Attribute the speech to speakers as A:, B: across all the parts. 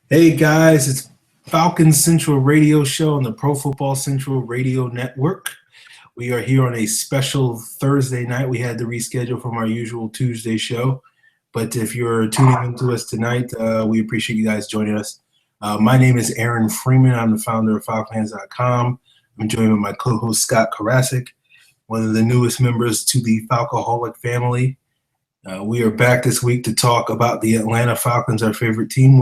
A: Hey guys, it's Falcons Central Radio Show on the Pro Football Central Radio Network. We are here on a special Thursday night. We had to reschedule from our usual Tuesday show, but if you're tuning into us tonight, we appreciate you guys joining us. My name is Aaron Freeman. I'm the founder of Falcons.com. I'm joined by my co-host Scott Karasik, one of the newest members to the Falcoholic family. We are back this week to talk about the Atlanta Falcons, our favorite team.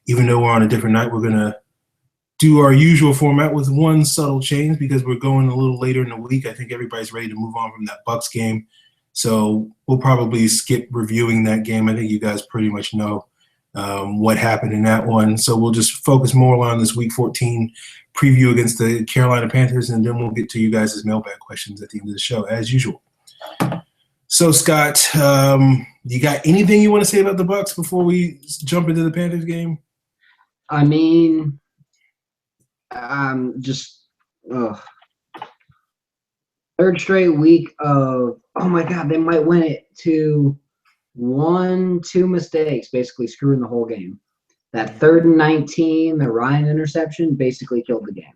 A: Even though we're on a different night, we're going to do our usual format with one subtle change because we're going a little later in the week. I think everybody's ready to move on from that Bucks game. So we'll probably skip reviewing that game. I think you guys pretty much know what happened in that one. So we'll just focus more on this Week 14 preview against the Carolina Panthers, and then we'll get to you guys' mailbag questions at the end of the show, as usual. So, Scott, you got anything you want to say about the Bucks before we jump into the Panthers game?
B: I mean, third straight week of, oh my God, they might win it, to 1-2 mistakes, basically screwing the whole game. That 3rd and 19, the Ryan interception basically killed the game.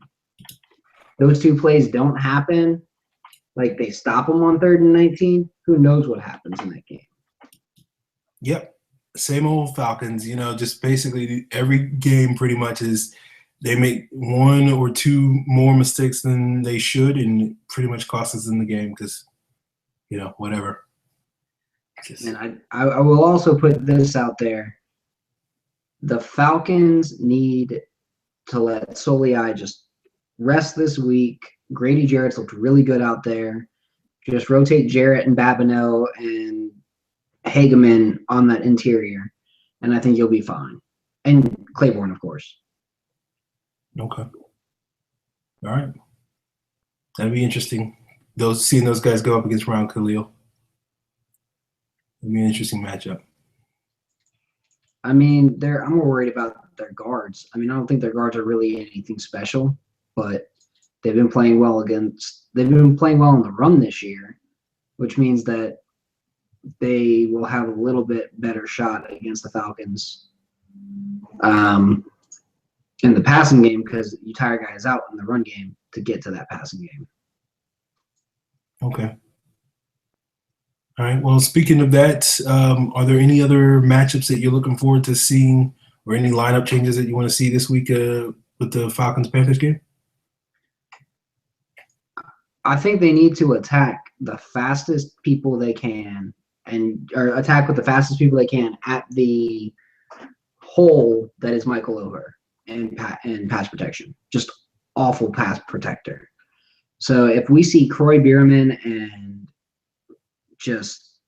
B: Those two plays don't happen. Like, they stop them on 3rd and 19. Who knows what happens in that game?
A: Yep. Same old Falcons, just basically every game pretty much is they make one or two more mistakes than they should, and it pretty much costs us in the game because, whatever.
B: And I will also put this out there. The Falcons need to let Soliai just rest this week. Grady Jarrett's looked really good out there. Just rotate Jarrett and Babineau and Hageman on that interior, and I think you'll be fine. And Claiborne, of course.
A: Okay. All right. That'd be interesting. Seeing those guys go up against Ron Khalil. It'd be an interesting matchup.
B: I mean, I'm more worried about their guards. I mean, I don't think their guards are really anything special, but they've been playing well in the run this year, which means that they will have a little bit better shot against the Falcons in the passing game because you tire guys out in the run game to get to that passing game.
A: Okay. All right. Well, speaking of that, are there any other matchups that you're looking forward to seeing or any lineup changes that you want to see this week with the Falcons-Panthers game?
B: I think they need to attack the fastest people they can or attack with the fastest people they can at the hole that is Michael Over and pass protection. Just awful pass protector. So if we see Croy Bierman and just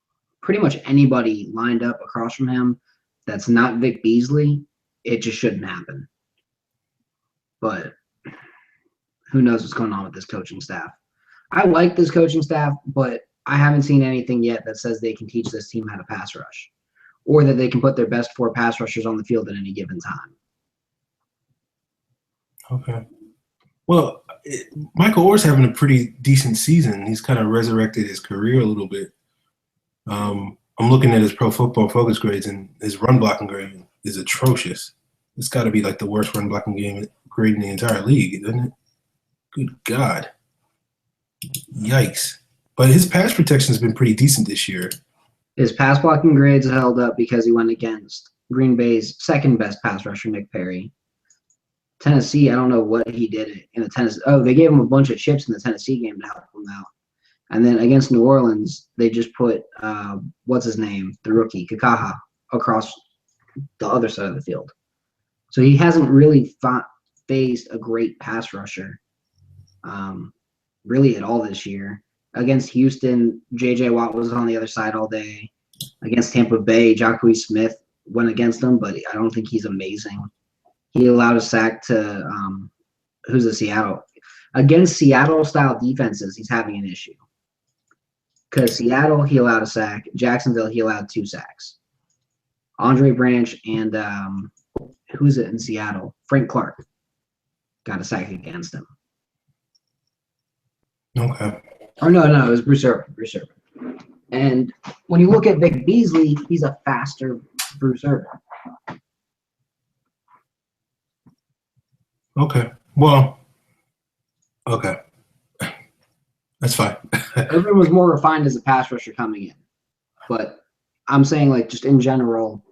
B: pretty much anybody lined up across from him that's not Vic Beasley, it just shouldn't happen. But who knows what's going on with this coaching staff. I like this coaching staff, but I haven't seen anything yet that says they can teach this team how to pass rush or that they can put their best 4 pass rushers on the field at any given time.
A: Okay. Well, Michael Orr's having a pretty decent season. He's kind of resurrected his career a little bit. I'm looking at his Pro Football Focus grades, and his run blocking grade is atrocious. It's got to be like the worst run blocking grade in the entire league, doesn't it? Good God. Yikes. But his pass protection has been pretty decent this year.
B: His pass blocking grades held up because he went against Green Bay's second best pass rusher, Nick Perry. Tennessee, I don't know what he did in the Tennessee. Oh, they gave him a bunch of chips in the Tennessee game to help him out. And then against New Orleans, they just put, what's his name, the rookie, Kakaha, across the other side of the field. So he hasn't really faced a great pass rusher really at all this year. Against Houston, J.J. Watt was on the other side all day. Against Tampa Bay, Jacquez Smith went against him, but I don't think he's amazing. He allowed a sack to who's the Seattle? Against Seattle-style defenses, he's having an issue. Because Seattle, he allowed a sack. Jacksonville, he allowed 2 sacks. Andre Branch and who's it in Seattle? Frank Clark got a sack against him.
A: Okay.
B: Or no, it was Bruce Irvin. And when you look at Vic Beasley, he's a faster Bruce Irvin.
A: Okay. Well, okay. That's fine.
B: Irvin was more refined as a pass rusher coming in. But I'm saying, like, just in general,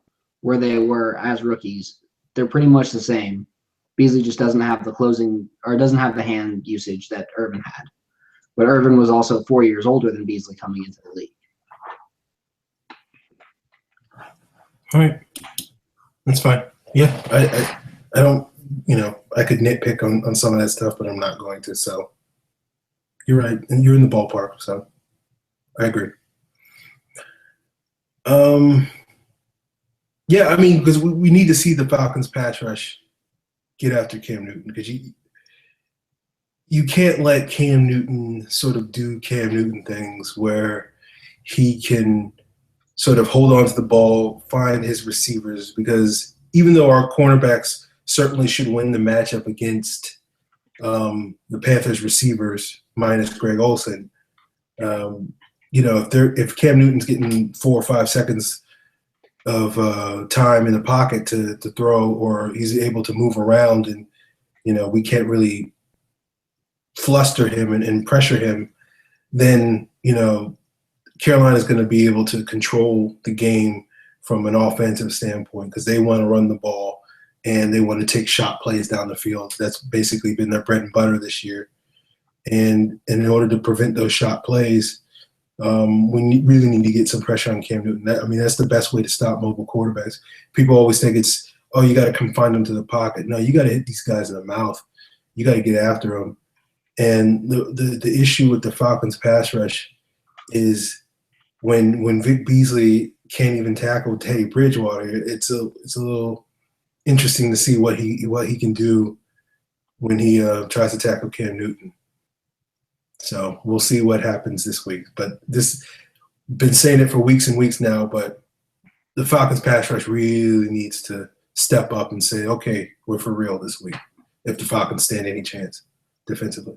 B: where they were as rookies, they're pretty much the same. Beasley just doesn't have the closing or doesn't have the hand usage that Irvin had. But Irvin was also 4 years older than Beasley coming into the league.
A: All right. That's fine. Yeah. I don't, I could nitpick on some of that stuff, but I'm not going to. So you're right. And you're in the ballpark. So I agree. Yeah, I mean, because we need to see the Falcons pass rush get after Cam Newton, because you can't let Cam Newton sort of do Cam Newton things where he can sort of hold on to the ball, find his receivers, because even though our cornerbacks certainly should win the matchup against the Panthers receivers minus Greg Olsen, if Cam Newton's getting 4 or 5 seconds of time in the pocket to throw, or he's able to move around, and we can't really fluster him and pressure him, then Carolina's going to be able to control the game from an offensive standpoint, because they want to run the ball and they want to take shot plays down the field. That's basically been their bread and butter this year. And in order to prevent those shot plays, we really need to get some pressure on Cam Newton. That's the best way to stop mobile quarterbacks. People always think it's, you got to confine them to the pocket. No, you got to hit these guys in the mouth. You got to get after them. And the issue with the Falcons pass rush is when Vic Beasley can't even tackle Teddy Bridgewater, it's a little interesting to see what he can do when he tries to tackle Cam Newton. So we'll see what happens this week. But been saying it for weeks and weeks now, but the Falcons pass rush really needs to step up and say, okay, we're for real this week, if the Falcons stand any chance defensively.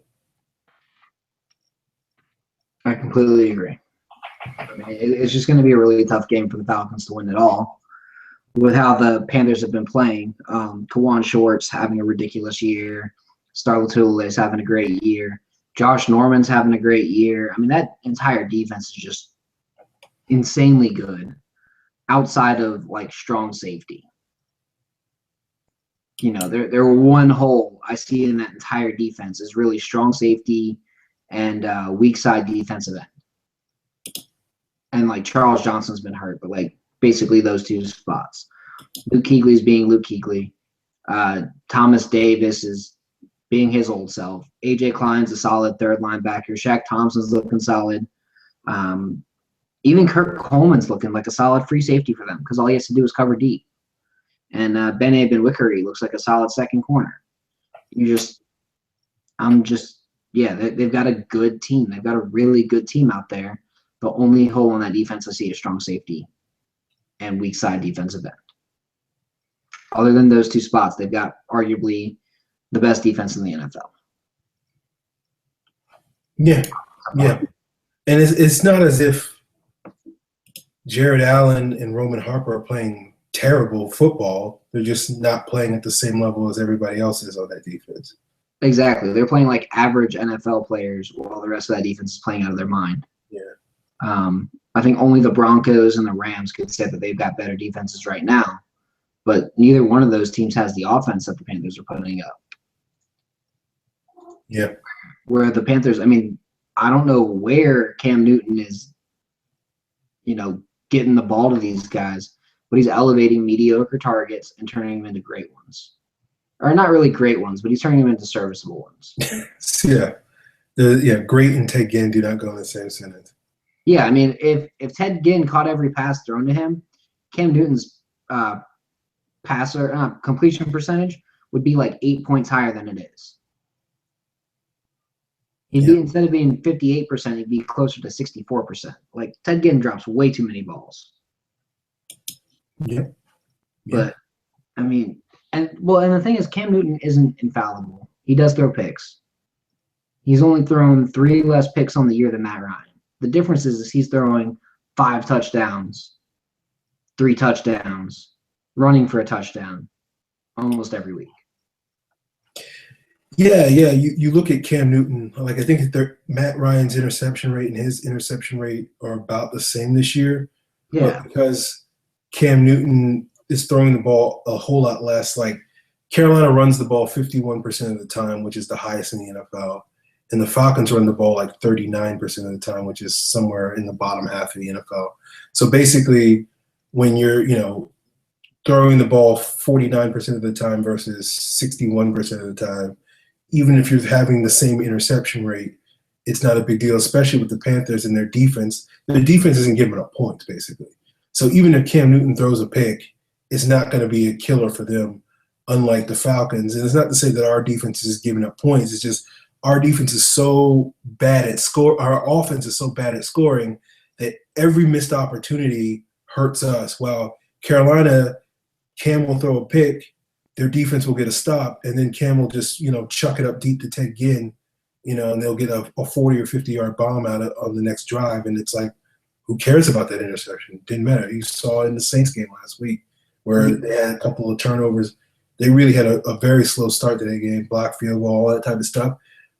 B: I completely agree. It's just going to be a really tough game for the Falcons to win it all, with how the Panthers have been playing. Kawan Short's having a ridiculous year. Star Lotulelei is having a great year. Josh Norman's having a great year. That entire defense is just insanely good outside of, like, strong safety. There one hole I see in that entire defense is really strong safety and weak side defensive end. And, like, Charles Johnson's been hurt, but, like, basically those two spots. Luke Kuechly's being Luke Kuechly. Thomas Davis is being his old self. A.J. Klein's a solid third linebacker. Shaq Thompson's looking solid. Even Kirk Coleman's looking like a solid free safety for them, because all he has to do is cover deep. And Bene Ben-Wickery looks like a solid second corner. They've got a good team. They've got a really good team out there. The only hole in that defense I see is strong safety and weak side defensive end. Other than those two spots, they've got arguably the best defense in the NFL.
A: Yeah. And it's not as if Jared Allen and Roman Harper are playing terrible football. They're just not playing at the same level as everybody else is on that defense.
B: Exactly. They're playing like average NFL players while the rest of that defense is playing out of their mind.
A: Yeah.
B: I think only the Broncos and the Rams could say that they've got better defenses right now, but neither one of those teams has the offense that the Panthers are putting up.
A: Yeah.
B: Where the Panthers, I don't know where Cam Newton is, getting the ball to these guys, but he's elevating mediocre targets and turning them into great ones. Or not really great ones, but he's turning them into serviceable ones.
A: Yeah. Great and Ted Ginn do not go in the same sentence.
B: Yeah, if Ted Ginn caught every pass thrown to him, Cam Newton's completion percentage would be like 8 points higher than it is. He'd be, instead of being 58%, he'd be closer to 64%. Like, Ted Ginn drops way too many balls.
A: Yeah.
B: But and the thing is, Cam Newton isn't infallible. He does throw picks. He's only thrown 3 less picks on the year than Matt Ryan. The difference is he's throwing 5 touchdowns, 3 touchdowns, running for a touchdown almost every week.
A: Yeah, yeah. You look at Cam Newton. Like I think Matt Ryan's interception rate and his interception rate are about the same this year, but
B: Yeah.
A: because Cam Newton is throwing the ball a whole lot less, like Carolina runs the ball 51% of the time, which is the highest in the NFL, and the Falcons run the ball like 39% of the time, which is somewhere in the bottom half of the NFL. So basically, when you're throwing the ball 49% of the time versus 61% of the time, even if you're having the same interception rate, it's not a big deal, especially with the Panthers and their defense. Their defense isn't giving up points, basically. So even if Cam Newton throws a pick, it's not going to be a killer for them, unlike the Falcons. And it's not to say that our defense is giving up points. It's just our defense is so bad at score. Our offense is so bad at scoring that every missed opportunity hurts us. While Carolina, Cam will throw a pick, their defense will get a stop, and then Cam will just, chuck it up deep to Ted Ginn, and they'll get a 40 or 50-yard bomb out on the next drive. And it's like, who cares about that interception? Didn't matter. You saw it in the Saints game last week where they had a couple of turnovers. They really had a very slow start to that game, block field goal, all that type of stuff.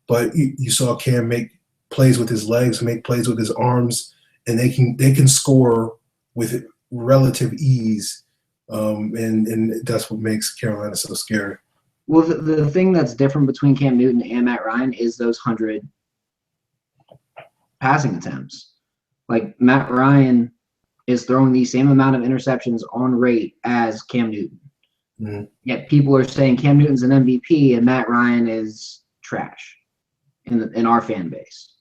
A: But you saw Cam make plays with his legs, make plays with his arms, and they can score with relative ease. And that's what makes Carolina so scary.
B: Well, the thing that's different between Cam Newton and Matt Ryan is those 100 passing attempts. Like Matt Ryan is throwing the same amount of interceptions on rate as Cam Newton. Mm-hmm. Yet people are saying Cam Newton's an MVP and Matt Ryan is trash in our fan base.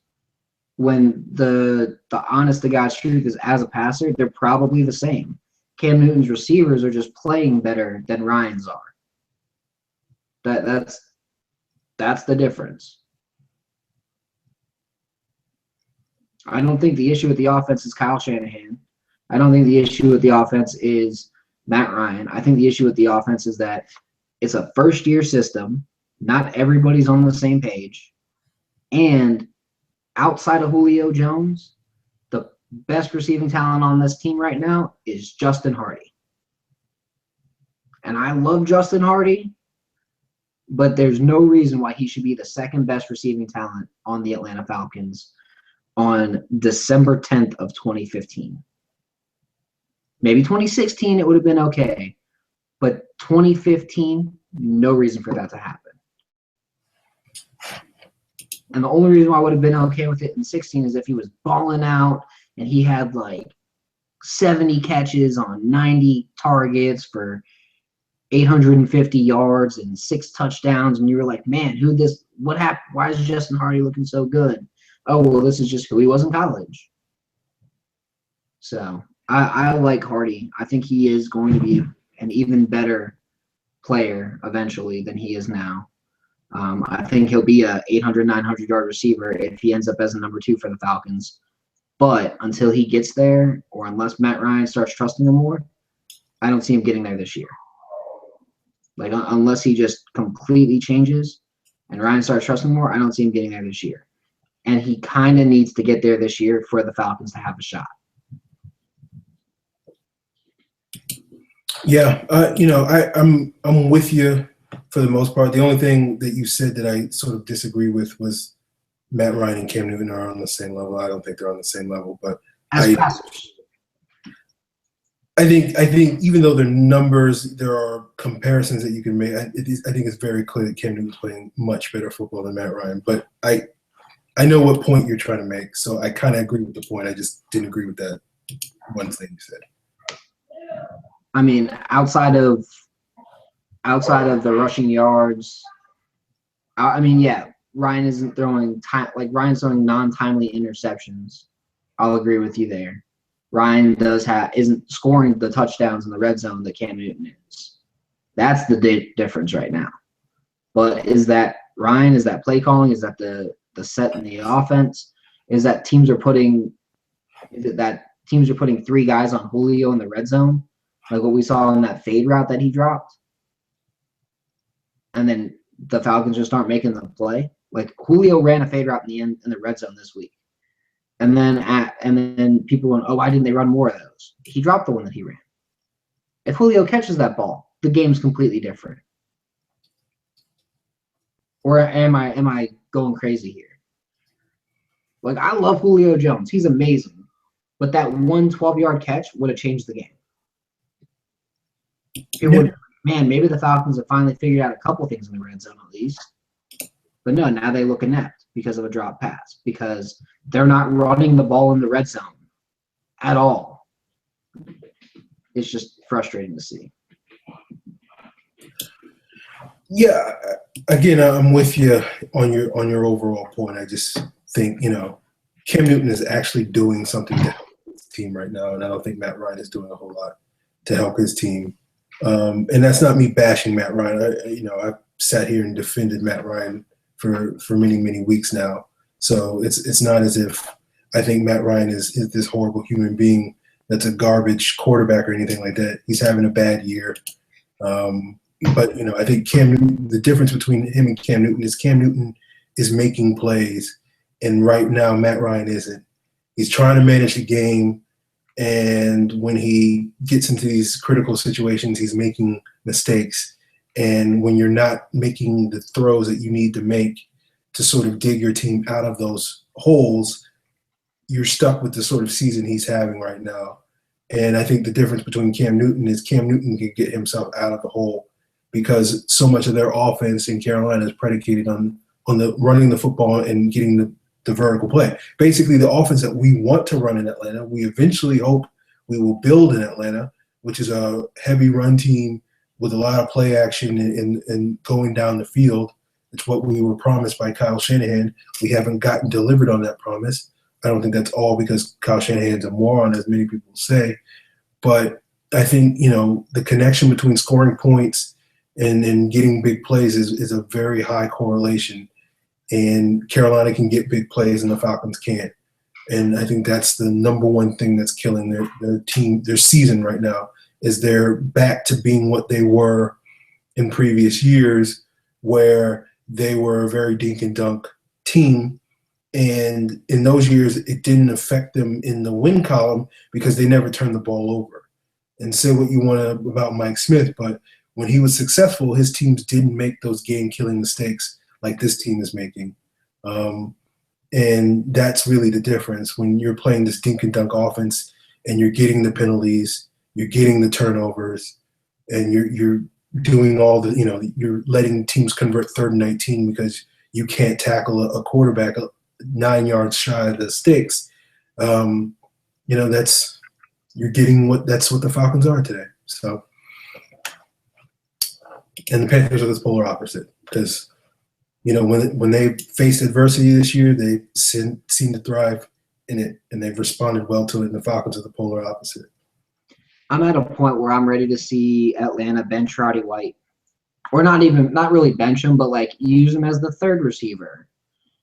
B: When the honest to God's truth is, as a passer, they're probably the same. Cam Newton's receivers are just playing better than Ryan's are. That's the difference. I don't think the issue with the offense is Kyle Shanahan. I don't think the issue with the offense is Matt Ryan. I think the issue with the offense is that it's a first-year system. Not everybody's on the same page. And outside of Julio Jones, the best receiving talent on this team right now is Justin Hardy. And I love Justin Hardy, but there's no reason why he should be the second best receiving talent on the Atlanta Falcons on December 10th of 2015. Maybe 2016 it would have been okay, but 2015, no reason for that to happen. And the only reason why I would have been okay with it in 16 is if he was balling out and he had like 70 catches on 90 targets for 850 yards and 6 touchdowns, and you were like, man, what happened? Why is Justin Hardy looking so good? Oh, well, this is just who he was in college. So I like Hardy. I think he is going to be an even better player eventually than he is now. I think he'll be a 800, 900-yard receiver if he ends up as a number 2 for the Falcons. But until he gets there, or unless Matt Ryan starts trusting him more, I don't see him getting there this year. Like, unless he just completely changes and Ryan starts trusting more, I don't see him getting there this year. And he kind of needs to get there this year for the Falcons to have a shot.
A: Yeah, I'm with you for the most part. The only thing that you said that I sort of disagree with was Matt Ryan and Cam Newton are on the same level. I don't think they're on the same level, but I think even though their numbers, there are comparisons that you can make. I think it's very clear that Cam Newton's playing much better football than Matt Ryan. But I know what point you're trying to make, so I kind of agree with the point. I just didn't agree with that one thing you said.
B: I mean, outside of the rushing yards, I mean, yeah, Ryan isn't throwing Ryan's throwing non-timely interceptions. I'll agree with you there. Ryan isn't scoring the touchdowns in the red zone that Cam Newton is. That's the difference right now. But is that Ryan? Is that play calling? Is that the set in the offense? Is that teams are putting 3 guys on Julio in the red zone? Like what we saw in that fade route that he dropped. And then the Falcons just aren't making the play. Like Julio ran a fade route in the red zone this week. And then people went, oh, why didn't they run more of those? He dropped the one that he ran. If Julio catches that ball, the game's completely different. Or am I going crazy here? Like, I love Julio Jones. He's amazing. But that 12-yard catch would have changed the game. It would. Man, maybe the Falcons have finally figured out a couple things in the red zone at least. But no, now they look inept because of a drop pass, because they're not running the ball in the red zone at all. It's just frustrating to see.
A: Yeah, again, I'm with you on your overall point. I just think, Cam Newton is actually doing something to help his team right now, and I don't think Matt Ryan is doing a whole lot to help his team. And that's not me bashing Matt Ryan. I've sat here and defended Matt Ryan for many, many weeks now. So it's not as if I think Matt Ryan is this horrible human being that's a garbage quarterback or anything like that. He's having a bad year. But, I think Cam Newton, the difference between him and Cam Newton is making plays. And right now, Matt Ryan isn't. He's trying to manage the game. And when he gets into these critical situations, he's making mistakes. And when you're not making the throws that you need to make to sort of dig your team out of those holes, you're stuck with the sort of season he's having right now. And I think the difference between Cam Newton is Cam Newton can get himself out of the hole because so much of their offense in Carolina is predicated on the running the football and getting the vertical play. Basically, the offense that we want to run in Atlanta, we eventually hope we will build in Atlanta, which is a heavy run team with a lot of play action and going down the field. It's what we were promised by Kyle Shanahan. We haven't gotten delivered on that promise. I don't think that's all because Kyle Shanahan's a moron, as many people say. But I think, the connection between scoring points and getting big plays is a very high correlation. And Carolina can get big plays and the Falcons can't. And I think that's the number one thing that's killing their team, their season right now, is they're back to being what they were in previous years, where they were a very dink and dunk team. And in those years, it didn't affect them in the win column because they never turned the ball over. And say what you want about Mike Smith, but when he was successful, his teams didn't make those game-killing mistakes like this team is making. And that's really the difference when you're playing this dink and dunk offense and you're getting the penalties, you're getting the turnovers, and you're doing all the, you're letting teams convert 3rd and 19 because you can't tackle a quarterback 9 yards shy of the sticks. That's what the Falcons are today. So, and the Panthers are the polar opposite because, when they faced adversity this year, they seem to thrive in it, and they've responded well to it. And the Falcons are the polar opposite.
B: I'm at a point where I'm ready to see Atlanta bench Roddy White, or not really bench him, but like use him as the 3rd receiver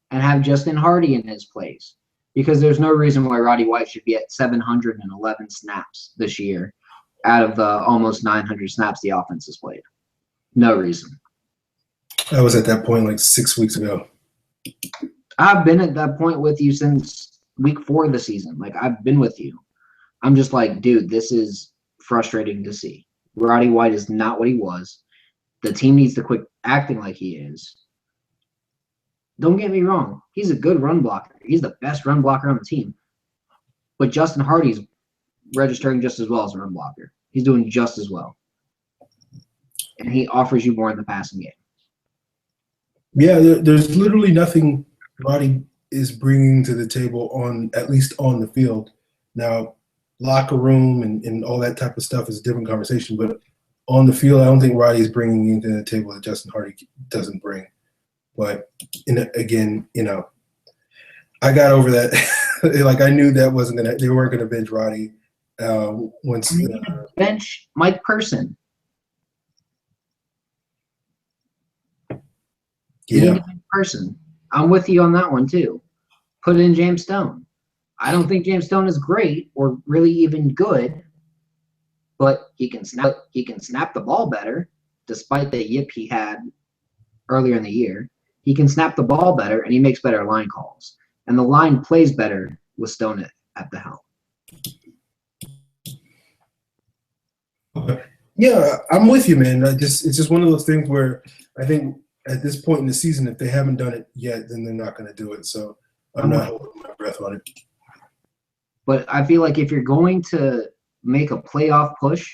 B: and have Justin Hardy in his place, because there's no reason why Roddy White should be at 711 snaps this year out of the almost 900 snaps the offense has played. No reason.
A: I was at that point like 6 weeks ago.
B: I've been at that point with you since week 4 of the season. Like, I've been with you. I'm just like, dude, this is frustrating to see. Roddy White is not what he was. The team needs to quit acting like he is. Don't get me wrong. He's a good run blocker. He's the best run blocker on the team. But Justin Hardy's registering just as well as a run blocker. He's doing just as well. And he offers you more in the passing game.
A: Yeah, there's literally nothing Roddy is bringing to the table at least on the field. Now, locker room and all that type of stuff is a different conversation, but on the field, I don't think Roddy is bringing anything to the table that Justin Hardy doesn't bring. But again, I got over that. Like, I knew that they weren't gonna bench Roddy once.
B: Bench Mike Person.
A: Yeah.
B: Person. I'm with you on that one too. Put in James Stone. I don't think James Stone is great or really even good, but he can snap the ball better, despite the yip he had earlier in the year. He can snap the ball better, and he makes better line calls. And the line plays better with Stone at the helm.
A: Yeah, I'm with you, man. It's just one of those things where I think at this point in the season, if they haven't done it yet, then they're not going to do it. So I'm not holding my breath on it.
B: But I feel like if you're going to make a playoff push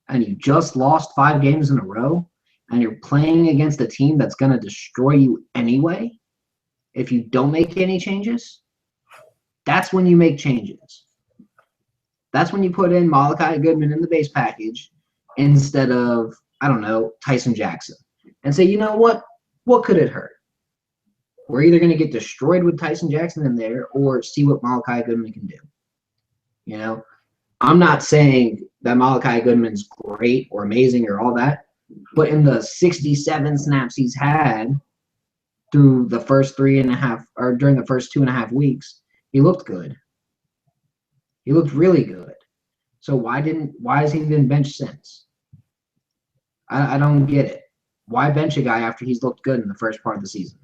B: and you just lost 5 games in a row and you're playing against a team that's going to destroy you anyway, if you don't make any changes, that's when you make changes. That's when you put in Malachi Goodman in the base package instead of, I don't know, Tyson Jackson. And say, you know what? What could it hurt? We're either going to get destroyed with Tyson Jackson in there or see what Malachi Goodman can do. You know, I'm not saying that Malachi Goodman's great or amazing or all that, but in the 67 snaps he's had through the first 3.5 or during the first 2.5 weeks, he looked good. He looked really good. So why has he been benched since? I don't get it. Why bench a guy after he's looked good in the first part of the season?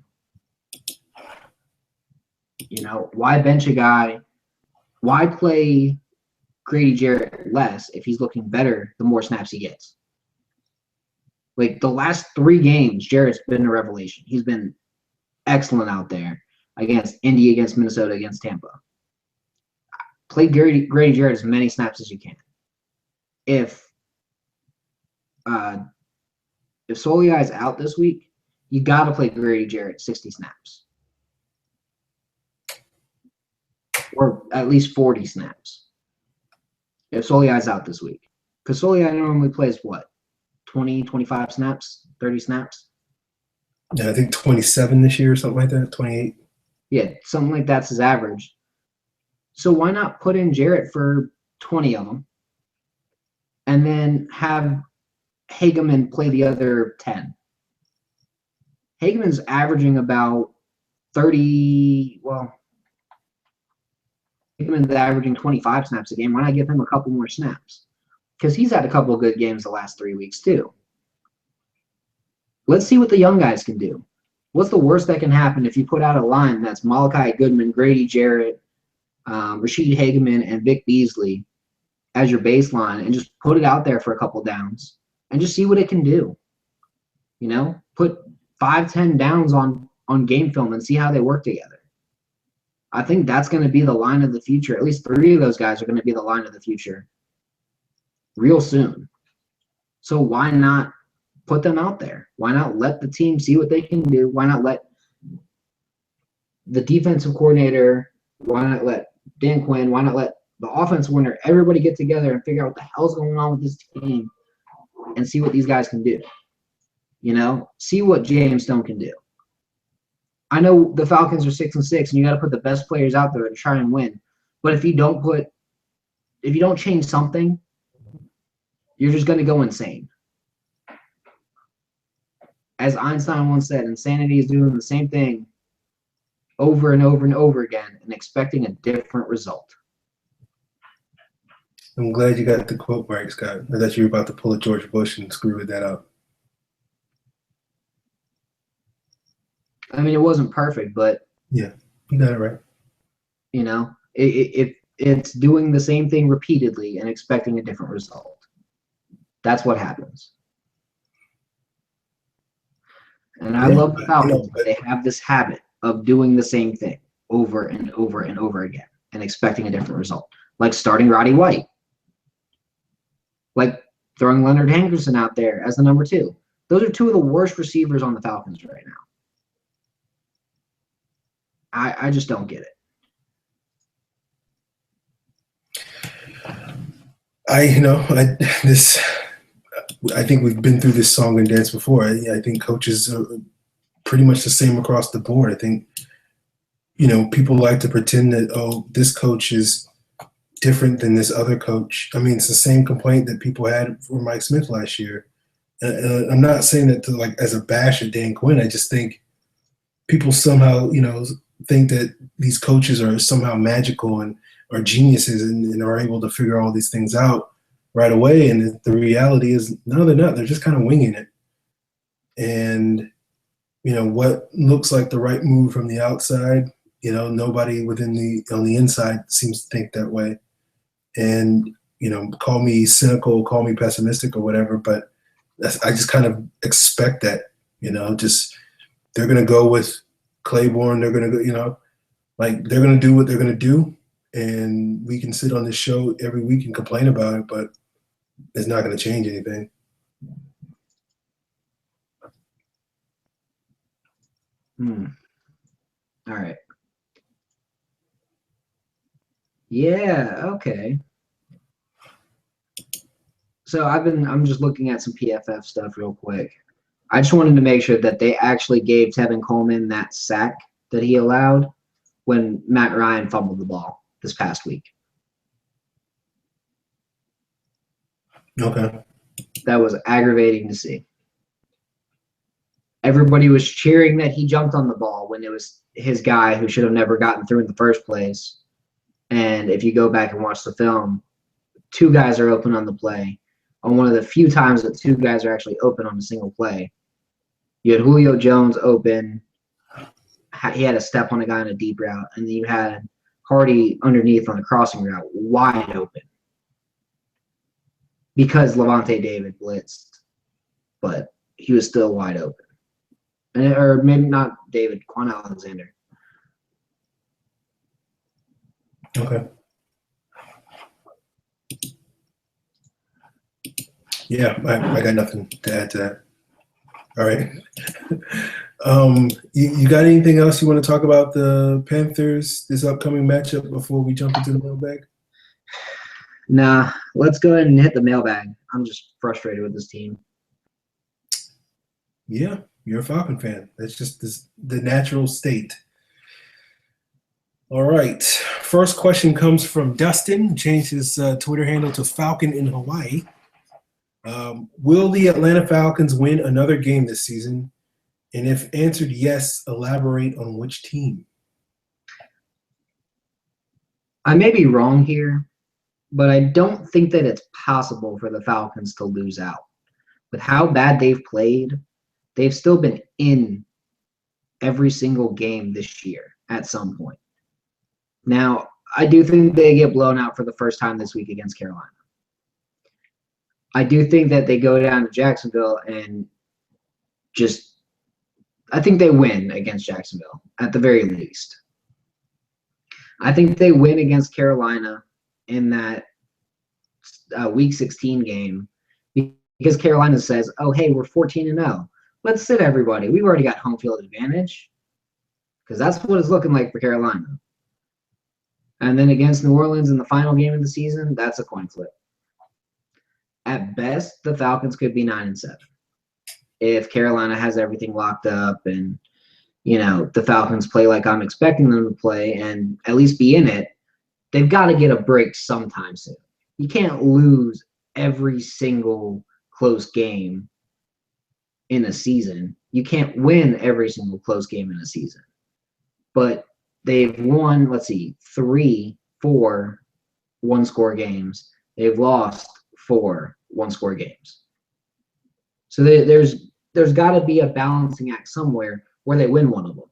B: You know, why bench a guy? Why play Grady Jarrett less if he's looking better the more snaps he gets? Like the last 3 games, Jarrett's been a revelation. He's been excellent out there against Indy, against Minnesota, against Tampa. Play Grady Jarrett as many snaps as you can. If Soliai is out this week, you got to play Grady Jarrett 60 snaps. Or at least 40 snaps. If Soliai's out this week. Because Soliai normally plays what? 20, 25 snaps? 30 snaps?
A: Yeah, I think 27 this year or something like that, 28.
B: Yeah, something like that's his average. So why not put in Jarrett for 20 of them and then have Hageman play the other 10? Hageman's averaging about 30, well, Hageman's averaging 25 snaps a game. Why not give him a couple more snaps? Because he's had a couple of good games the last 3 weeks too. Let's see what the young guys can do. What's the worst that can happen if you put out a line that's Malachi Goodman, Grady Jarrett, Rashid Hageman, and Vic Beasley as your baseline and just put it out there for a couple downs and just see what it can do. You know, put 5-10 downs on game film and see how they work together. I think that's going to be the line of the future. At least 3 of those guys are going to be the line of the future real soon. So why not put them out there? Why not let the team see what they can do? Why not let the defensive coordinator, why not let Dan Quinn, why not let the offensive coordinator, everybody get together and figure out what the hell's going on with this team and see what these guys can do? You know, see what James Stone can do. I know the Falcons are 6-6, and you got to put the best players out there to try and win. But if you don't change something, you're just going to go insane. As Einstein once said, insanity is doing the same thing over and over and over again and expecting a different result.
A: I'm glad you got the quote right, Scott. I thought you were about to pull a George Bush and screw that up.
B: I mean, it wasn't perfect, but
A: yeah, you got it right.
B: You know, it's doing the same thing repeatedly and expecting a different result. That's what happens. And I love the Falcons, but they have this habit of doing the same thing over and over and over again and expecting a different result. Like starting Roddy White. Like throwing Leonard Henderson out there as the number 2. Those are 2 of the worst receivers on the Falcons right now. I just don't get it.
A: I think we've been through this song and dance before. I think coaches are pretty much the same across the board. I think, people like to pretend that, oh, this coach is different than this other coach. I mean, it's the same complaint that people had for Mike Smith last year. I'm not saying that as a bash at Dan Quinn. I just think people somehow, think that these coaches are somehow magical and are geniuses and are able to figure all these things out right away. And the reality is, no, they're not. They're just kind of winging it. And, what looks like the right move from the outside, nobody on the inside seems to think that way. And, call me cynical, call me pessimistic or whatever, but I just kind of expect that, Just they're going to go with Claiborne. They're going to go, they're going to do what they're going to do. And we can sit on this show every week and complain about it, but it's not going to change anything.
B: All right. Yeah, okay. So I'm just looking at some PFF stuff real quick. I just wanted to make sure that they actually gave Tevin Coleman that sack that he allowed when Matt Ryan fumbled the ball this past week.
A: Okay.
B: That was aggravating to see. Everybody was cheering that he jumped on the ball when it was his guy who should have never gotten through in the first place. And if you go back and watch the film, two guys are open on the play. On one of the few times that two guys are actually open on a single play. You had Julio Jones open. He had a step on a guy on a deep route. And then you had Hardy underneath on a crossing route, wide open. Because Levante David blitzed. But he was still wide open. Or maybe not David, Quan Alexander.
A: Okay. Yeah, I got nothing to add to that. All right. You got anything else you want to talk about the Panthers, this upcoming matchup before we jump into the mailbag?
B: Nah, let's go ahead and hit the mailbag. I'm just frustrated with this team.
A: Yeah, you're a Falcon fan. That's just the natural state. All right. First question comes from Dustin. Changed his Twitter handle to Falcon in Hawaii. Will the Atlanta Falcons win another game this season? And if answered yes, elaborate on which team.
B: I may be wrong here, but I don't think that it's possible for the Falcons to lose out. With how bad they've played, they've still been in every single game this year at some point. Now, I do think they get blown out for the first time this week against Carolina. I do think that they go down to Jacksonville and I think they win against Jacksonville at the very least. I think they win against Carolina in that Week 16 game because Carolina says, oh, hey, we're 14-0. Let's sit everybody. We've already got home field advantage because that's what it's looking like for Carolina. And then against New Orleans in the final game of the season, that's a coin flip. At best, the Falcons could be 9-7 if Carolina has everything locked up and, the Falcons play like I'm expecting them to play and at least be in it. They've got to get a break sometime soon. You can't lose every single close game in a season. You can't win every single close game in a season. But they've won, 3-4 one-score games. They've lost 4 one-score games. So there's got to be a balancing act somewhere where they win one of them.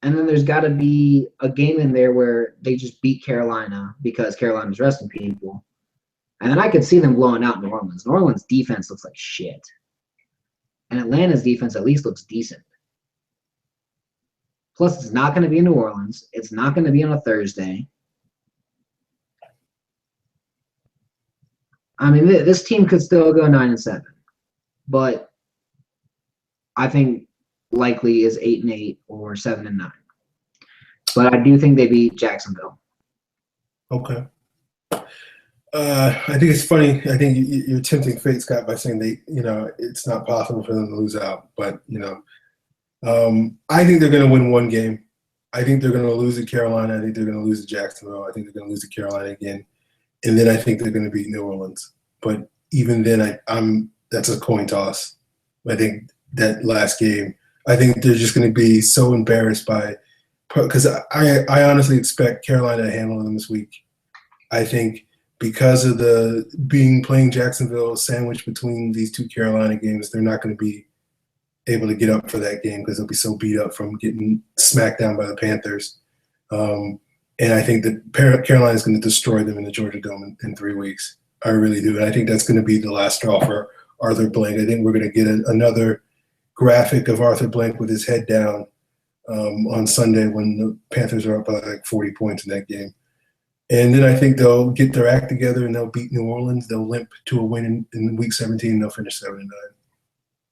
B: And then there's got to be a game in there where they just beat Carolina because Carolina's resting people. And then I could see them blowing out New Orleans. New Orleans' defense looks like shit. And Atlanta's defense at least looks decent. Plus, it's not going to be in New Orleans. It's not going to be on a Thursday. I mean, this team could still go 9-7. But I think likely is 8-8 or 7-9. But I do think they beat Jacksonville.
A: Okay. I think it's funny. I think you're tempting fate, Scott, by saying it's not possible for them to lose out. But, I think they're going to win one game. I think they're going to lose to Carolina. I think they're going to lose to Jacksonville. I think they're going to lose to Carolina again. And then I think they're going to beat New Orleans. But even then, that's a coin toss. I think that last game, I think they're just going to be so embarrassed because I honestly expect Carolina to handle them this week. I think because of playing Jacksonville sandwiched between these two Carolina games, they're not going to be able to get up for that game because they'll be so beat up from getting smacked down by the Panthers. And I think that Carolina is going to destroy them in the Georgia Dome in 3 weeks. I really do. And I think that's going to be the last straw for Arthur Blank. I think we're going to get another graphic of Arthur Blank with his head down on Sunday when the Panthers are up by like 40 points in that game. And then I think they'll get their act together and they'll beat New Orleans. They'll limp to a win in Week 17 and they'll finish 7-9.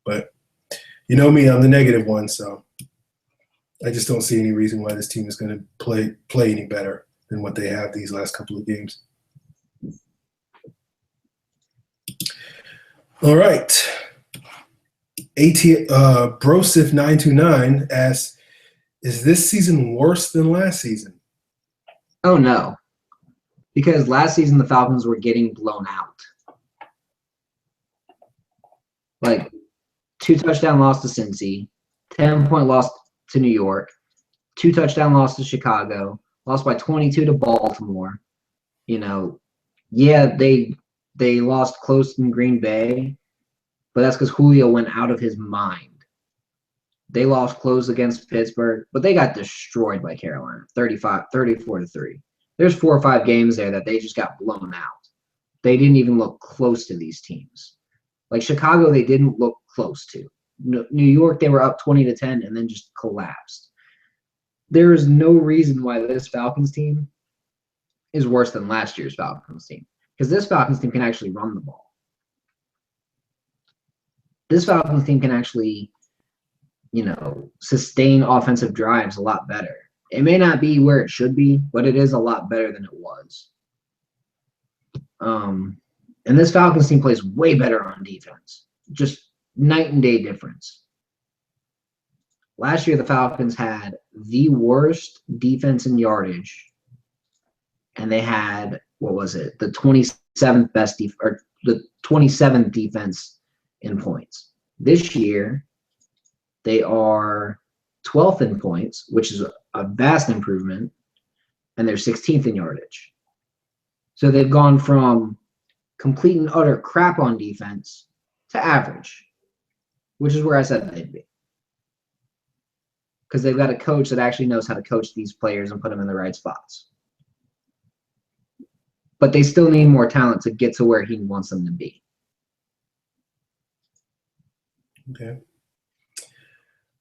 A: But you know me, I'm the negative one, so I just don't see any reason why this team is going to play any better than what they have these last couple of games. All right. Brosif929 asks, is this season worse than last season?
B: Oh, no. Because last season the Falcons were getting blown out. Like, 2-touchdown loss to Cincy, 10-point loss to New York, 2-touchdown loss to Chicago, lost by 22 to Baltimore. You know, yeah, they lost close in Green Bay, but that's because Julio went out of his mind. They lost close against Pittsburgh, but they got destroyed by Carolina, 34-3. There's 4 or 5 games there that they just got blown out. They didn't even look close to these teams. Like Chicago, they didn't look close to. New York, they were up 20-10 and then just collapsed. There is no reason why this Falcons team is worse than last year's Falcons team, because this Falcons team can actually run the ball. This Falcons team can actually, sustain offensive drives a lot better. It may not be where it should be, but it is a lot better than it was. And this Falcons team plays way better on defense. Just night and day difference. Last year, the Falcons had the worst defense in yardage, and they had, the 27th best or the 27th defense in points. This year, they are 12th in points, which is a vast improvement, and they're 16th in yardage. So they've gone from complete and utter crap on defense to average, which is where I said they'd be. Because they've got a coach that actually knows how to coach these players and put them in the right spots. But they still need more talent to get to where he wants them to be.
A: Okay.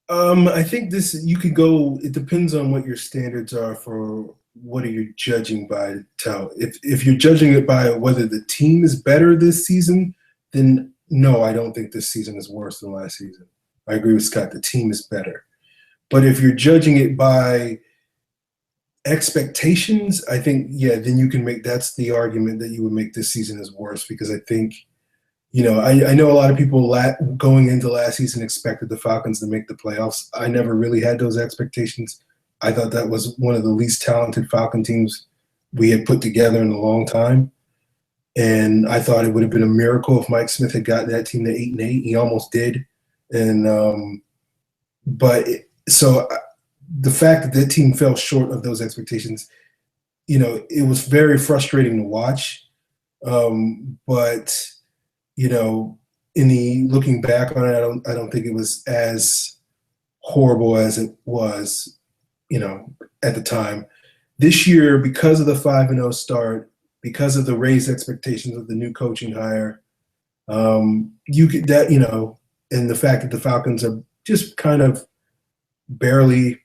A: I think you could go, it depends on what your standards are for what are you judging by. If you're judging it by whether the team is better this season, then no, I don't think this season is worse than last season. I agree with Scott, the team is better. But if you're judging it by expectations, I think, then you can that's the argument that you would make this season is worse, because I think, I know a lot of people going into last season expected the Falcons to make the playoffs. I never really had those expectations. I thought that was one of the least talented Falcon teams we had put together in a long time. And I thought it would have been a miracle if Mike Smith had gotten that team to 8-8. He almost did. And so the fact that team fell short of those expectations, it was very frustrating to watch. But looking back on it, I don't think it was as horrible as it was, at the time. This year, because of the 5-0 start, because of the raised expectations of the new coaching hire, and the fact that the Falcons are just kind of barely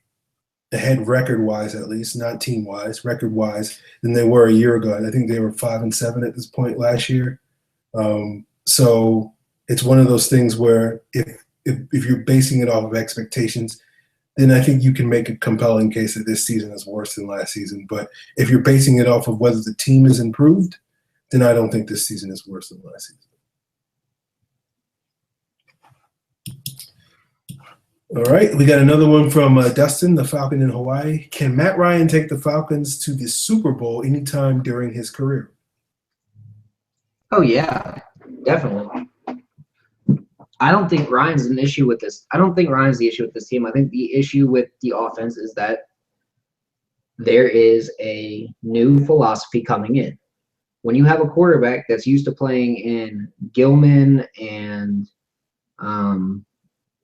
A: ahead record-wise, at least, not team-wise, record-wise, than they were a year ago. I think they were 5-7 at this point last year. So it's one of those things where if you're basing it off of expectations, then I think you can make a compelling case that this season is worse than last season. But if you're basing it off of whether the team is improved, then I don't think this season is worse than last season. All right, we got another one from Dustin, the Falcon in Hawaii. Can Matt Ryan take the Falcons to the Super Bowl anytime during his career?
B: Oh, yeah, definitely. I don't think Ryan's an issue with this. I don't think Ryan's the issue with this team. I think the issue with the offense is that there is a new philosophy coming in. When you have a quarterback that's used to playing in Gilman and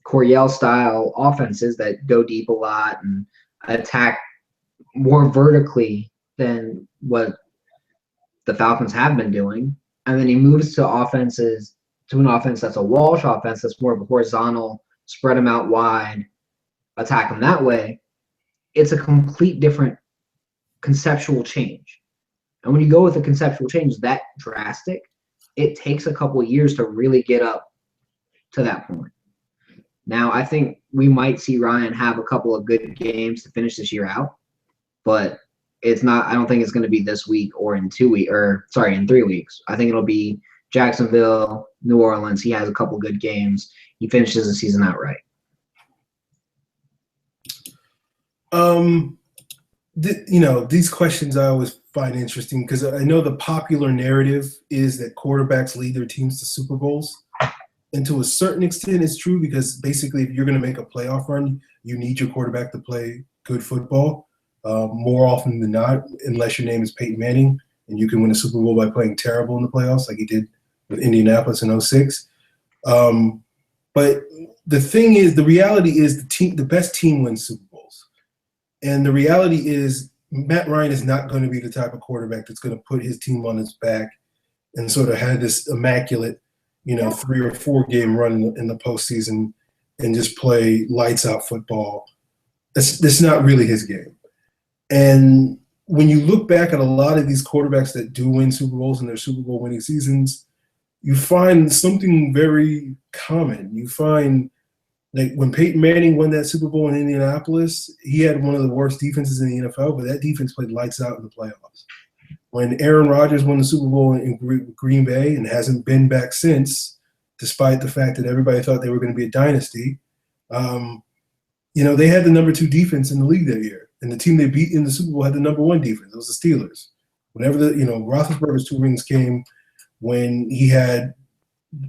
B: Coryell-style offenses that go deep a lot and attack more vertically than what the Falcons have been doing, and then he moves to offenses to an offense that's a Walsh offense that's more of a horizontal, spread them out wide, attack them that way, it's a complete different conceptual change. And when you go with a conceptual change that drastic, it takes a couple of years to really get up to that point. Now, I think we might see Ryan have a couple of good games to finish this year out, but it's not. I don't think it's going to be this week or in 2 weeks, or sorry, in 3 weeks. I think it'll be Jacksonville, New Orleans. He has a couple good games. He finishes the season out right.
A: These questions I always find interesting because I know the popular narrative is that quarterbacks lead their teams to Super Bowls. And to a certain extent, it's true because basically if you're going to make a playoff run, you need your quarterback to play good football more often than not, unless your name is Peyton Manning and you can win a Super Bowl by playing terrible in the playoffs like he did with Indianapolis in 2006. But the thing is, the reality is the best team wins Super Bowls. And the reality is Matt Ryan is not going to be the type of quarterback that's going to put his team on his back and sort of have this immaculate 3 or 4 game run in the postseason and just play lights out football. That's not really his game. And when you look back at a lot of these quarterbacks that do win Super Bowls in their Super Bowl winning seasons, you find something very common. You find like when Peyton Manning won that Super Bowl in Indianapolis, he had one of the worst defenses in the NFL, but that defense played lights out in the playoffs. When Aaron Rodgers won the Super Bowl in Green Bay and hasn't been back since, despite the fact that everybody thought they were going to be a dynasty, they had the number 2 defense in the league that year. And the team they beat in the Super Bowl had the number 1 defense. It was the Steelers. Whenever Roethlisberger's 2 rings came when he had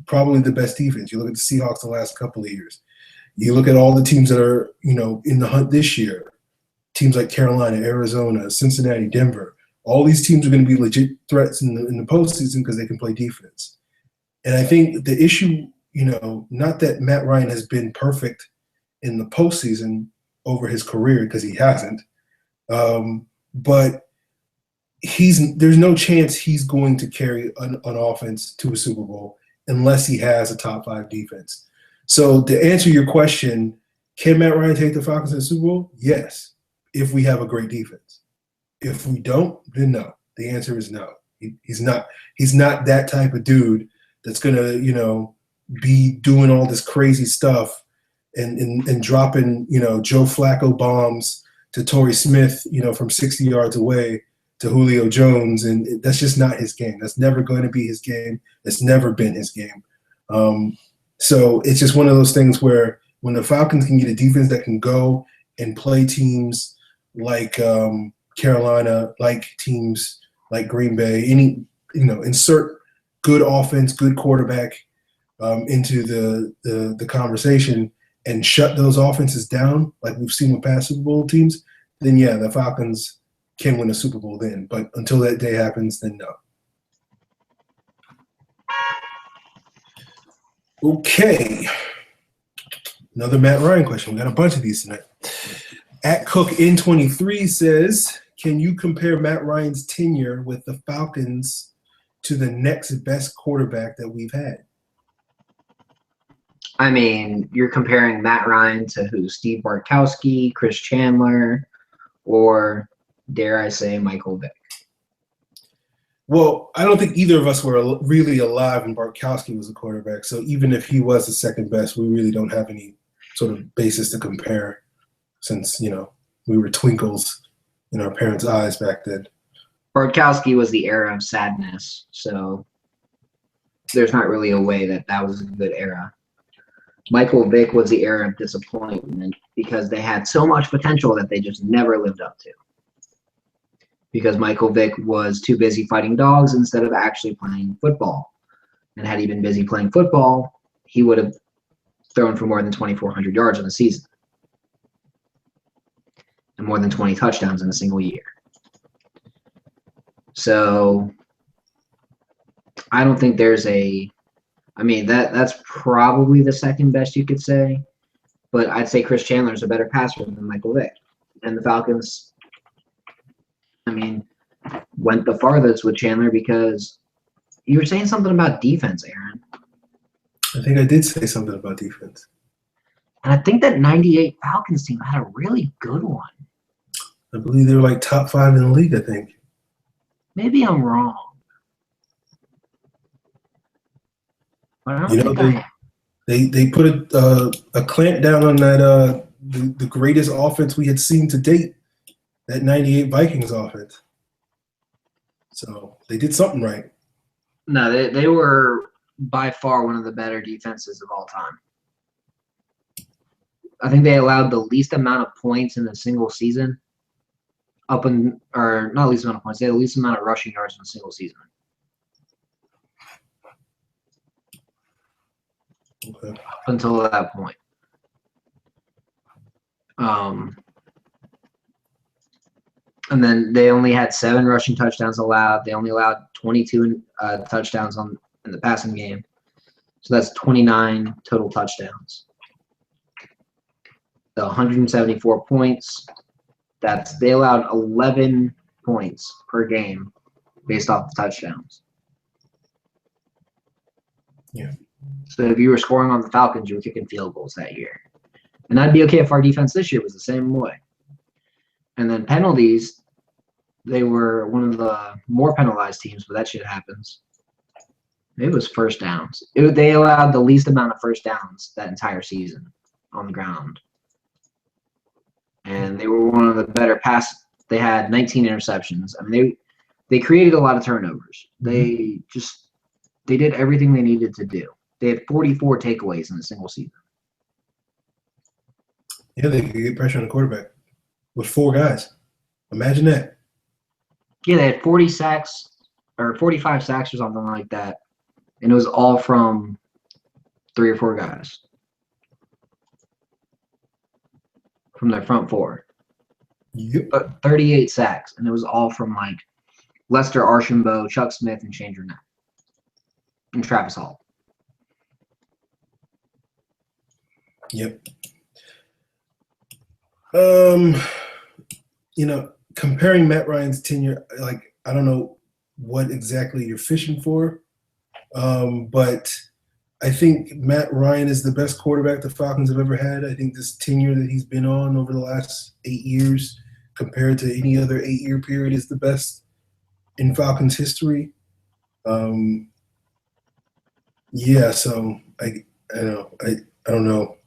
A: probably the best defense. You look at the Seahawks the last couple of years. You look at all the teams that are, in the hunt this year, teams like Carolina, Arizona, Cincinnati, Denver. All these teams are going to be legit threats in the postseason because they can play defense. And I think the issue, not that Matt Ryan has been perfect in the postseason over his career because he hasn't, but there's no chance he's going to carry an offense to a Super Bowl unless he has a top 5 defense. So to answer your question, can Matt Ryan take the Falcons to the Super Bowl? Yes, if we have a great defense. If we don't, then no. The answer is no. He's not that type of dude that's gonna, be doing all this crazy stuff and dropping, Joe Flacco bombs to Torrey Smith, from 60 yards away to Julio Jones, and that's just not his game. That's never going to be his game. It's never been his game. So it's just one of those things where when the Falcons can get a defense that can go and play teams like Carolina, like teams like Green Bay, insert good offense, good quarterback into the conversation and shut those offenses down like we've seen with past Super Bowl teams, then yeah, the Falcons can win a Super Bowl then. But until that day happens, then no. Okay. Another Matt Ryan question. We got a bunch of these tonight. At Cook N23 says, can you compare Matt Ryan's tenure with the Falcons to the next best quarterback that we've had?
B: I mean, you're comparing Matt Ryan to who? Steve Bartkowski, Chris Chandler, or dare I say Michael Vick?
A: Well, I don't think either of us were really alive when Bartkowski was a quarterback. So even if he was the second best, we really don't have any sort of basis to compare since, we were twinkles in our parents' eyes back then.
B: Bartkowski was the era of sadness, so there's not really a way that was a good era. Michael Vick was the era of disappointment because they had so much potential that they just never lived up to. Because Michael Vick was too busy fighting dogs instead of actually playing football. And had he been busy playing football, he would have thrown for more than 2,400 yards in a season. And more than 20 touchdowns in a single year. So I don't think there's that's probably the second best you could say. But I'd say Chris Chandler is a better passer than Michael Vick. And the Falcons, went the farthest with Chandler because you were saying something about defense, Aaron.
A: I think I did say something about defense.
B: And I think that 98 Falcons team had a really good one.
A: I believe they were like top 5 in the league, I think.
B: Maybe I'm wrong. But I don't think I am.
A: They put a clamp down on that the greatest offense we had seen to date, that 98 Vikings offense. So they did something right.
B: No, they were by far one of the better defenses of all time. I think they allowed the least amount of points in a single season. Or not least amount of points. They had the least amount of rushing yards in a single season.
A: Okay.
B: Up until that point. And then they only had 7 rushing touchdowns allowed. They only allowed 22 touchdowns in the passing game. So that's 29 total touchdowns. So 174 points. They allowed 11 points per game based off the touchdowns.
A: Yeah.
B: So if you were scoring on the Falcons, you were kicking field goals that year. And that'd be okay if our defense this year was the same way. And then penalties, they were one of the more penalized teams, but that shit happens. It was first downs. They allowed the least amount of first downs that entire season on the ground. And they were one of the better pass. They had 19 interceptions. I mean, they created a lot of turnovers.
A: Mm-hmm.
B: They did everything they needed to do. They had 44 takeaways in a single season.
A: Yeah, they could get pressure on the quarterback with 4 guys. Imagine that.
B: Yeah, they had 40 sacks or 45 sacks or something like that. And it was all from 3 or 4 guys from their front 4.
A: Yep.
B: But 38 sacks, and it was all from like Lester Archambault, Chuck Smith, and Shane Durnett, and Travis Hall.
A: Yep. Comparing Matt Ryan's tenure, like, I don't know what exactly you're fishing for, but I think Matt Ryan is the best quarterback the Falcons have ever had. I think this tenure that he's been on over the last 8 years compared to any other 8-year period is the best in Falcons history. Yeah, so I don't know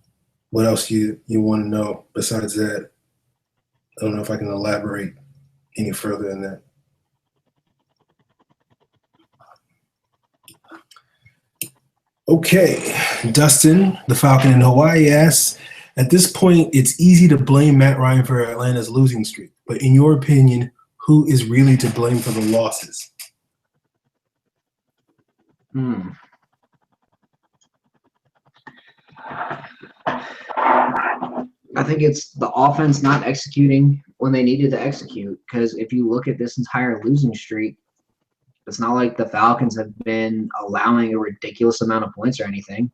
A: what else you want to know besides that. I don't know if I can elaborate any further than that. Okay, Dustin, the Falcon in Hawaii asks, at this point, it's easy to blame Matt Ryan for Atlanta's losing streak, but in your opinion, who is really to blame for the losses?
B: I think it's the offense not executing when they needed to execute. Because if you look at this entire losing streak, it's not like the Falcons have been allowing a ridiculous amount of points or anything.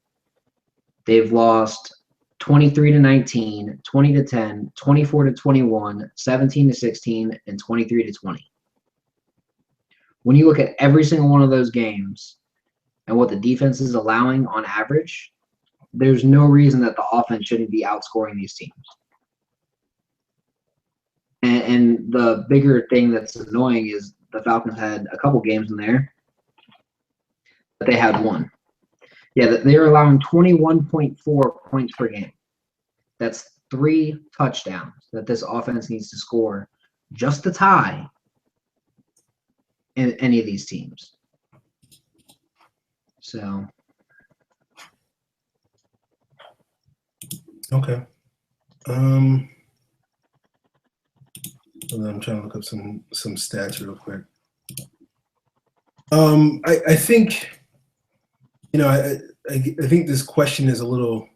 B: They've lost 23-19, 20-10, 24-21, 17-16, and 23-20. When you look at every single one of those games and what the defense is allowing on average, there's no reason that the offense shouldn't be outscoring these teams. And the bigger thing that's annoying is the Falcons had a couple games in there that they had won. Yeah, they were allowing 21.4 points per game. That's 3 touchdowns that this offense needs to score just to tie in any of these teams. So.
A: Okay. I'm trying to look up some stats real quick. I think, I think this question is a little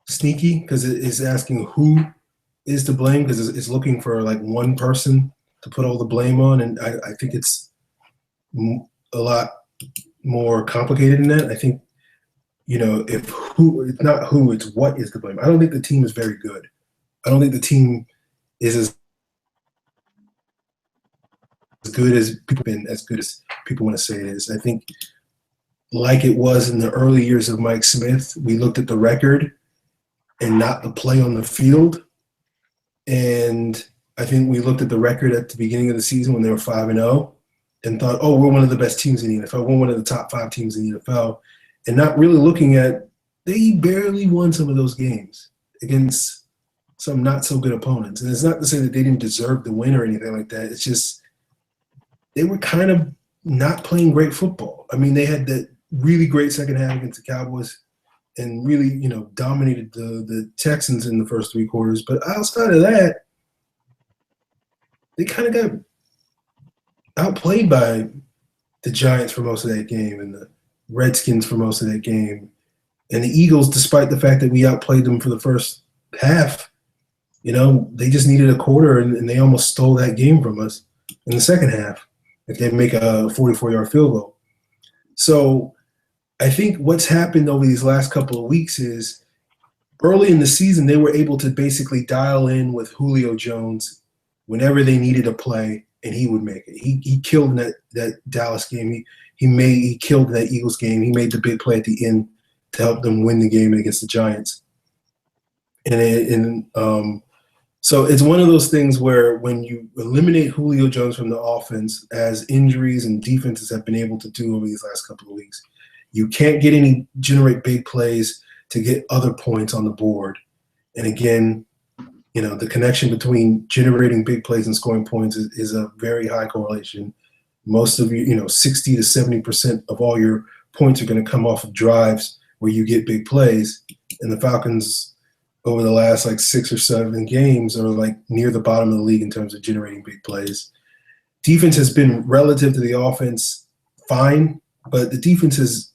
A: sneaky because it is asking who is to blame, because it's looking for like one person to put all the blame on, and I think it's a lot more complicated than that. I think, it's not who, it's what is to blame. I don't think the team is very good. I don't think the team is as good as people want to say it is. I think, like it was in the early years of Mike Smith. We looked at the record and not the play on the field. And I think we looked at the record at the beginning of the season when they were 5-0 and thought, oh, we're one of the best teams in the NFL. We're one of the top 5 teams in the NFL. And not really looking at they barely won some of those games against some not so good opponents. And it's not to say that they didn't deserve the win or anything like that. It's just they were kind of not playing great football. I mean, they had that really great second half against the Cowboys and really, dominated the Texans in the first 3 quarters. But outside of that, they kind of got outplayed by the Giants for most of that game and the Redskins for most of that game. And the Eagles, despite the fact that we outplayed them for the first half, they just needed a quarter and they almost stole that game from us in the second half if they make a 44-yard field goal. So I think what's happened over these last couple of weeks is early in the season, they were able to basically dial in with Julio Jones whenever they needed a play, and he would make it. He killed in that Dallas game. He killed that Eagles game. He made the big play at the end to help them win the game against the Giants. So it's one of those things where when you eliminate Julio Jones from the offense, as injuries and defenses have been able to do over these last couple of weeks, you can't generate big plays to get other points on the board. And again, the connection between generating big plays and scoring points is a very high correlation. Most of 60 to 70% of all your points are going to come off of drives where you get big plays. And the Falcons over the last 6 or 7 games are near the bottom of the league in terms of generating big plays. Defense has been relative to the offense fine, but the defense has,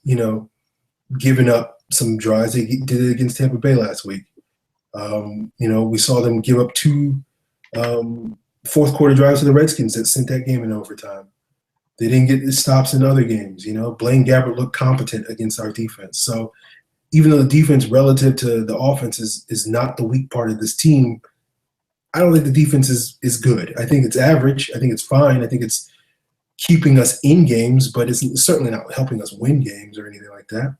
A: given up some drives. They did it against Tampa Bay last week. We saw them give up 2 fourth quarter drives to the Redskins that sent that game in overtime. They didn't get the stops in other games. Blaine Gabbert looked competent against our defense. So even though the defense relative to the offense is not the weak part of this team, I don't think the defense is good. I think it's average. I think it's fine. I think it's keeping us in games, but it's certainly not helping us win games or anything like that.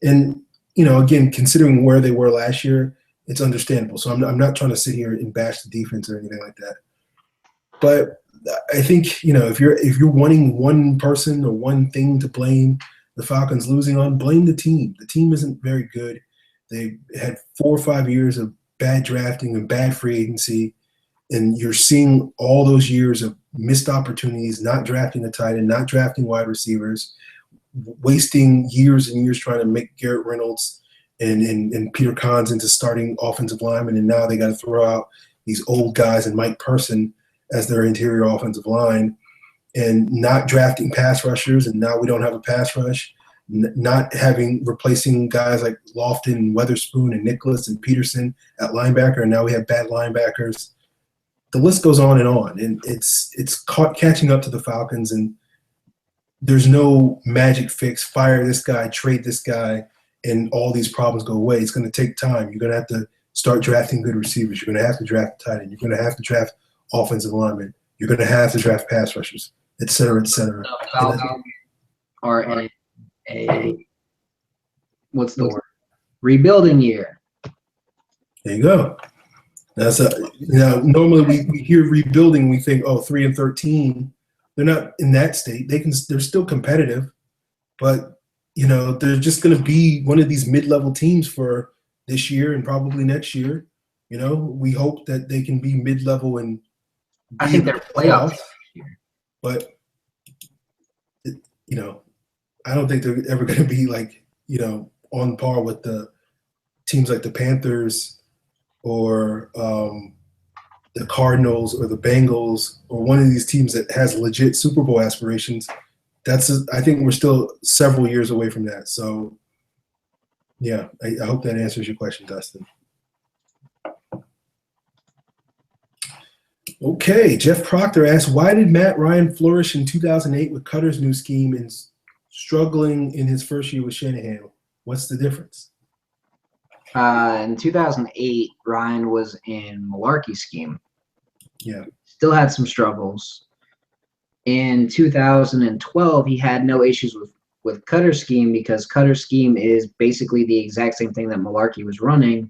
A: And, again, considering where they were last year, it's understandable. So I'm not trying to sit here and bash the defense or anything like that. But I think, if you're wanting one person or one thing to blame the Falcons losing on, blame the team. The team isn't very good. They had 4 or 5 years of bad drafting and bad free agency, and you're seeing all those years of missed opportunities, not drafting a tight end, not drafting wide receivers, wasting years and years trying to make Garrett Reynolds and Peter Kahns into starting offensive linemen, and now they got to throw out these old guys and Mike Person as their interior offensive line, and not drafting pass rushers, and now we don't have a pass rush, not replacing guys like Lofton, Weatherspoon, and Nicholas and Peterson at linebacker, and now we have bad linebackers. The list goes on, and it's catching up to the Falcons, and there's no magic fix, fire this guy, trade this guy, and all these problems go away. It's going to take time. You're going to have to start drafting good receivers. You're going to have to draft a tight end. You're going to have to draft offensive linemen. You're going to have to draft pass rushers, et cetera, et cetera.
B: Falcons are in a what's the word? Rebuilding year.
A: There you go. That's normally we hear rebuilding, we think, 3-13. They're not in that state. They're still competitive, but they're just going to be one of these mid-level teams for this year and probably next year. We hope that they can be mid-level and
B: I think they're playoffs,
A: but I don't think they're ever going to be on par with the teams like the Panthers or the Cardinals or the Bengals or one of these teams that has legit Super Bowl aspirations. I think we're still several years away from that. So, yeah, I hope that answers your question, Dustin. Okay, Jeff Proctor asks, why did Matt Ryan flourish in 2008 with Cutter's new scheme and struggling in his first year with Shanahan? What's the difference?
B: In 2008, Ryan was in Malarkey's scheme.
A: Yeah.
B: Still had some struggles. In 2012, he had no issues with Cutter's scheme, because Cutter's scheme is basically the exact same thing that Malarkey was running,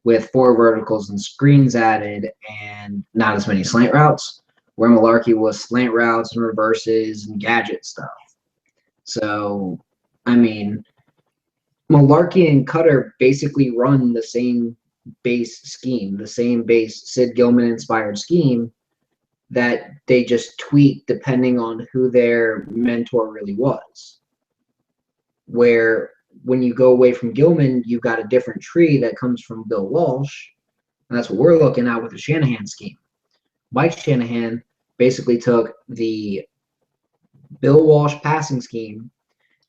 B: with 4 verticals and screens added and not as many slant routes, where Malarkey was slant routes and reverses and gadget stuff. So, I mean, Malarkey and Cutter basically run the same base scheme, the same base Sid Gilman inspired scheme that they just tweak depending on who their mentor really was. Where when you go away from Gilman, you've got a different tree that comes from Bill Walsh, and that's what we're looking at with the Shanahan scheme. Mike Shanahan basically took the Bill Walsh passing scheme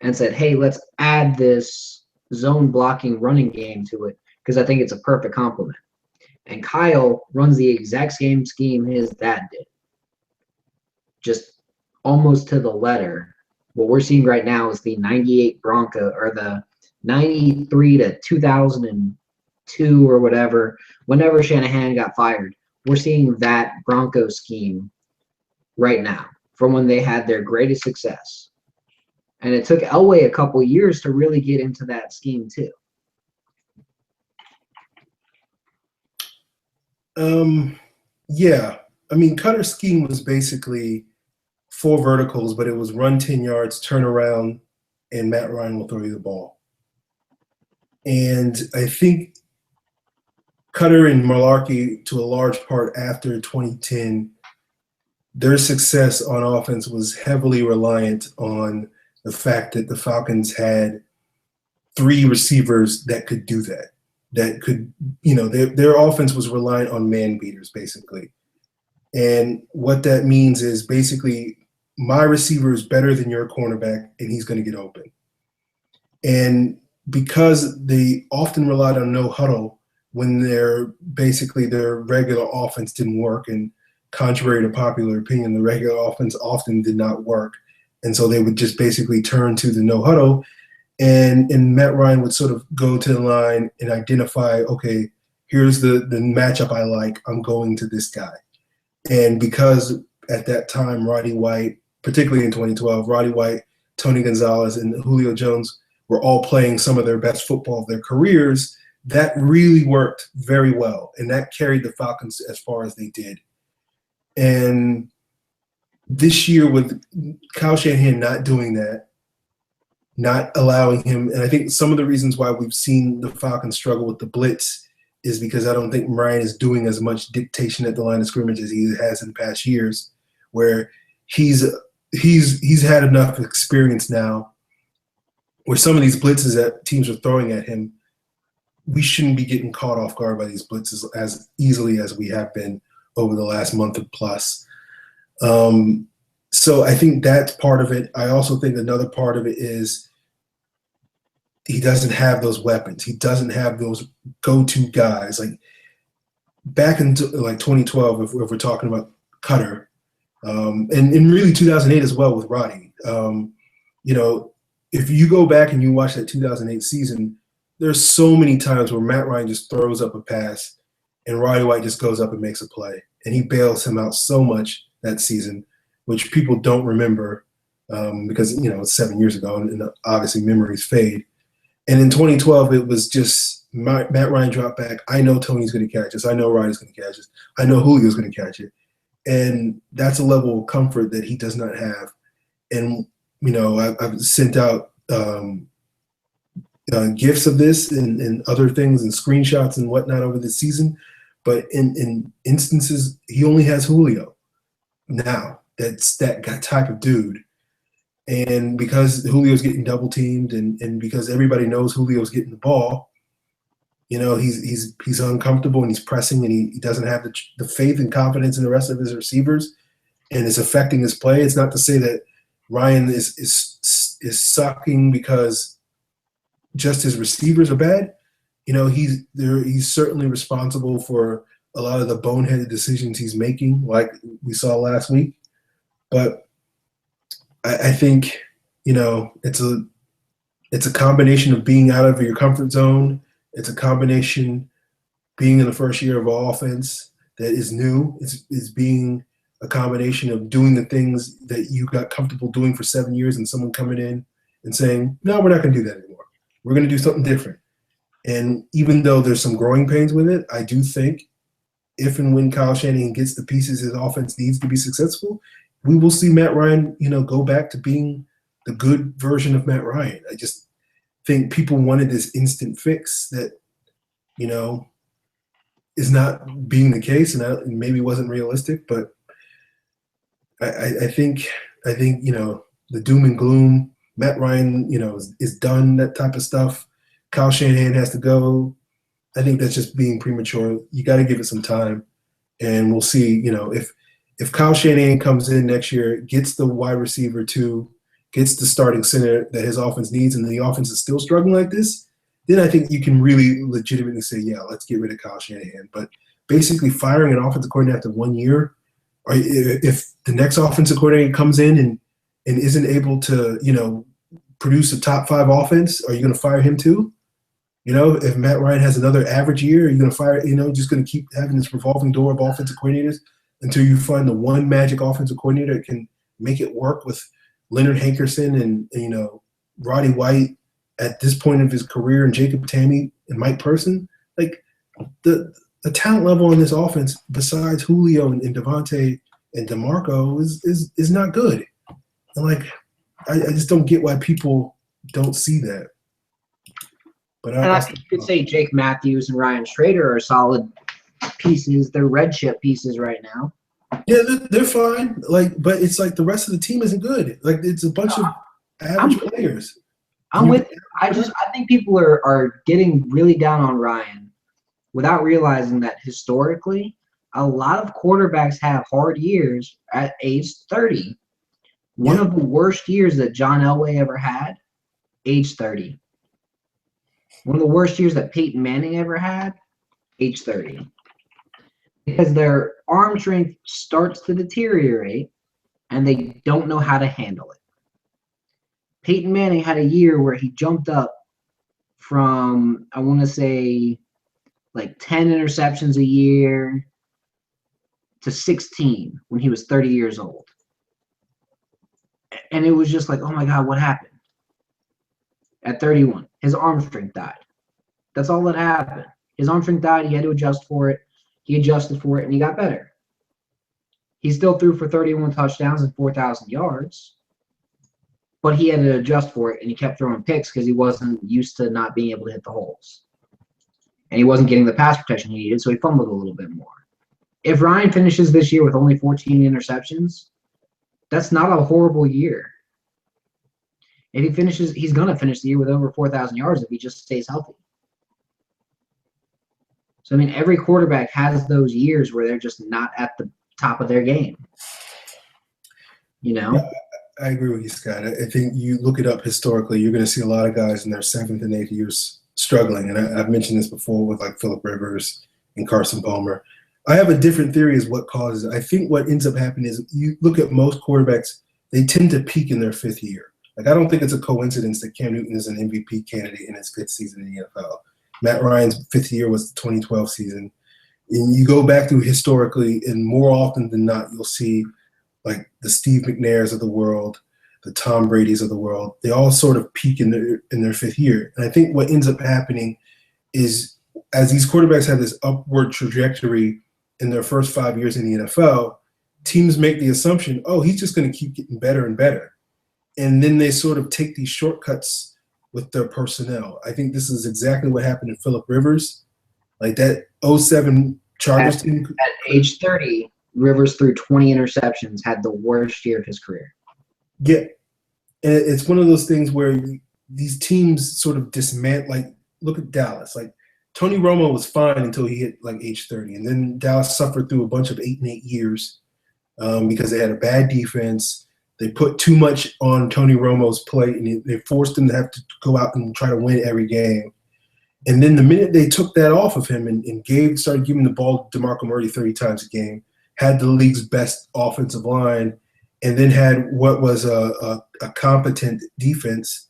B: and said, hey, let's add this zone blocking running game to it because I think it's a perfect complement. And Kyle runs the exact same scheme his dad did, just almost to the letter. What we're seeing right now is the 98 Bronco, or the 93 to 2002 or whatever, whenever Shanahan got fired. We're seeing that Bronco scheme right now from when they had their greatest success. And it took Elway a couple years to really get into that scheme too.
A: Yeah. I mean, Cutter's scheme was basically 4 verticals, but it was run 10 yards, turn around, and Matt Ryan will throw you the ball. And I think Cutter and Malarkey, to a large part after 2010, their success on offense was heavily reliant on the fact that the Falcons had 3 receivers that could do that. That could, their offense was reliant on man beaters, basically. And what that means is basically my receiver is better than your cornerback, and he's going to get open. And because they often relied on no huddle when their regular offense didn't work, and contrary to popular opinion, the regular offense often did not work. And so they would just basically turn to the no huddle, and Matt Ryan would sort of go to the line and identify, okay, here's the matchup I like. I'm going to this guy. And because at that time, Roddy White, particularly in 2012, Roddy White, Tony Gonzalez, and Julio Jones were all playing some of their best football of their careers, that really worked very well. And that carried the Falcons as far as they did. And this year, with Kyle Shanahan not doing that, not allowing him, and I think some of the reasons why we've seen the Falcons struggle with the blitz is because I don't think Ryan is doing as much dictation at the line of scrimmage as he has in past years, where he's had enough experience now where some of these blitzes that teams are throwing at him, we shouldn't be getting caught off guard by these blitzes as easily as we have been over the last month plus. So I think that's part of it. I also think another part of it is he doesn't have those weapons. He doesn't have those go-to guys. Like back in 2012, if we're talking about Cutter, and really 2008 as well with Roddy. If you go back and you watch that 2008 season, there's so many times where Matt Ryan just throws up a pass and Roddy White just goes up and makes a play. And he bails him out so much that season, which people don't remember because, it's 7 years ago and obviously memories fade. And in 2012, it was just Matt Ryan dropped back. I know Tony's going to catch this. I know Roddy's going to catch this. I know Julio's going to catch it. And that's a level of comfort that he does not have. And, I've sent out gifts of this and other things and screenshots and whatnot over the season. But in instances, he only has Julio now. That's that type of dude. And because Julio's getting double teamed and because everybody knows Julio's getting the ball, he's uncomfortable and he's pressing and he doesn't have the faith and confidence in the rest of his receivers, and it's affecting his play. It's not to say that Ryan is sucking because just his receivers are bad. He's certainly responsible for a lot of the boneheaded decisions he's making, like we saw last week. But I think, it's a combination of being out of your comfort zone. It's a combination being in the first year of offense that is new. It's being a combination of doing the things that you got comfortable doing for 7 years and someone coming in and saying, no, we're not going to do that anymore. We're going to do something different. And even though there's some growing pains with it, I do think if and when Kyle Shanahan gets the pieces his offense needs to be successful, we will see Matt Ryan, go back to being the good version of Matt Ryan. I just think people wanted this instant fix that, is not being the case, and maybe wasn't realistic. But I think the doom and gloom. Matt Ryan, is done, that type of stuff. Kyle Shanahan has to go. I think that's just being premature. You got to give it some time, and we'll see. If Kyle Shanahan comes in next year, gets the wide receiver 2, gets the starting center that his offense needs, and the offense is still struggling like this, then I think you can really legitimately say, yeah, let's get rid of Kyle Shanahan. But basically firing an offensive coordinator after 1 year, or if the next offensive coordinator comes in and isn't able to, produce a top 5 offense, are you going to fire him too? If Matt Ryan has another average year, are you going to fire, just going to keep having this revolving door of offensive coordinators until you find the one magic offensive coordinator that can make it work with Leonard Hankerson and Roddy White at this point of his career, and Jacob Tamme and Mike Person? Like the talent level on this offense, besides Julio and Devontae and DeMarco, is not good. And I just don't get why people don't see that. But
B: I think you could say Jake Matthews and Ryan Schrader are solid pieces. They're red chip pieces right now.
A: Yeah, they're fine. But it's like the rest of the team isn't good. It's a bunch of average players.
B: I think people are getting really down on Ryan without realizing that historically, a lot of quarterbacks have hard years at age 30. One of the worst years that John Elway ever had, age 30. One of the worst years that Peyton Manning ever had, age 30. Because their arm strength starts to deteriorate and they don't know how to handle it. Peyton Manning had a year where he jumped up from, I want to say, 10 interceptions a year to 16 when he was 30 years old. And it was just like, oh my God, what happened? At 31, his arm strength died. That's all that happened. His arm strength died. He had to adjust for it. He adjusted for it, and he got better. He still threw for 31 touchdowns and 4,000 yards. But he had to adjust for it, and he kept throwing picks because he wasn't used to not being able to hit the holes. And he wasn't getting the pass protection he needed, so he fumbled a little bit more. If Ryan finishes this year with only 14 interceptions, that's not a horrible year. If he finishes, he's going to finish the year with over 4,000 yards if he just stays healthy. So, every quarterback has those years where they're just not at the top of their game.
A: Yeah, I agree with you, Scott. I think you look it up historically, you're going to see a lot of guys in their 7th and 8th years struggling. And I've mentioned this before with Phillip Rivers and Carson Palmer. I have a different theory as what causes it. I think what ends up happening is you look at most quarterbacks, they tend to peak in their 5th year. I don't think it's a coincidence that Cam Newton is an MVP candidate in his 5th season in the NFL. Matt Ryan's 5th year was the 2012 season. And you go back through historically, and more often than not, you'll see the Steve McNairs of the world, the Tom Brady's of the world. They all sort of peak in their 5th year. And I think what ends up happening is as these quarterbacks have this upward trajectory in their first 5 years in the NFL, teams make the assumption, oh, he's just going to keep getting better and better. And then they sort of take these shortcuts with their personnel. I think this is exactly what happened to Phillip Rivers. That 07 Chargers team.
B: At age 30, Rivers threw 20 interceptions, had the worst year of his career.
A: Yeah. And it's one of those things where these teams sort of dismantle. Look at Dallas. Tony Romo was fine until he hit age 30. And then Dallas suffered through a bunch of 8 and 8 years because they had a bad defense. They put too much on Tony Romo's plate, and they forced him to have to go out and try to win every game. And then the minute they took that off of him and started giving the ball to DeMarco Murray 30 times a game, had the league's best offensive line, and then had what was a competent defense,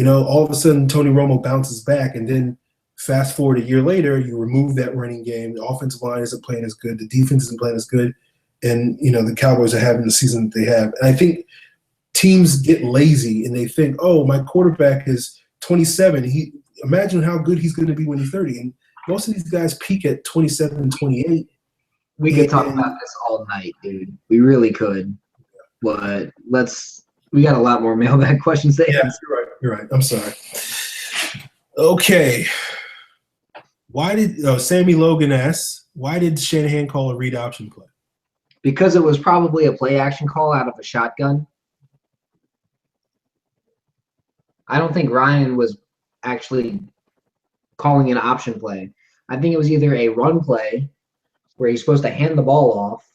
A: all of a sudden Tony Romo bounces back. And then fast forward a year later, you remove that running game. The offensive line isn't playing as good. The defense isn't playing as good. And, the Cowboys are having the season that they have. And I think teams get lazy and they think, oh, my quarterback is 27. Imagine how good he's going to be when he's 30. And most of these guys peak at 27, 28.
B: We could talk about this all night, dude. We really could. But we got a lot more mailbag questions to answer.
A: Yeah, you're right. I'm sorry. Okay. Sammy Logan asks, why did Shanahan call a read option play?
B: Because it was probably a play action call out of a shotgun. I don't think Ryan was actually calling an option play. I think it was either a run play where he's supposed to hand the ball off,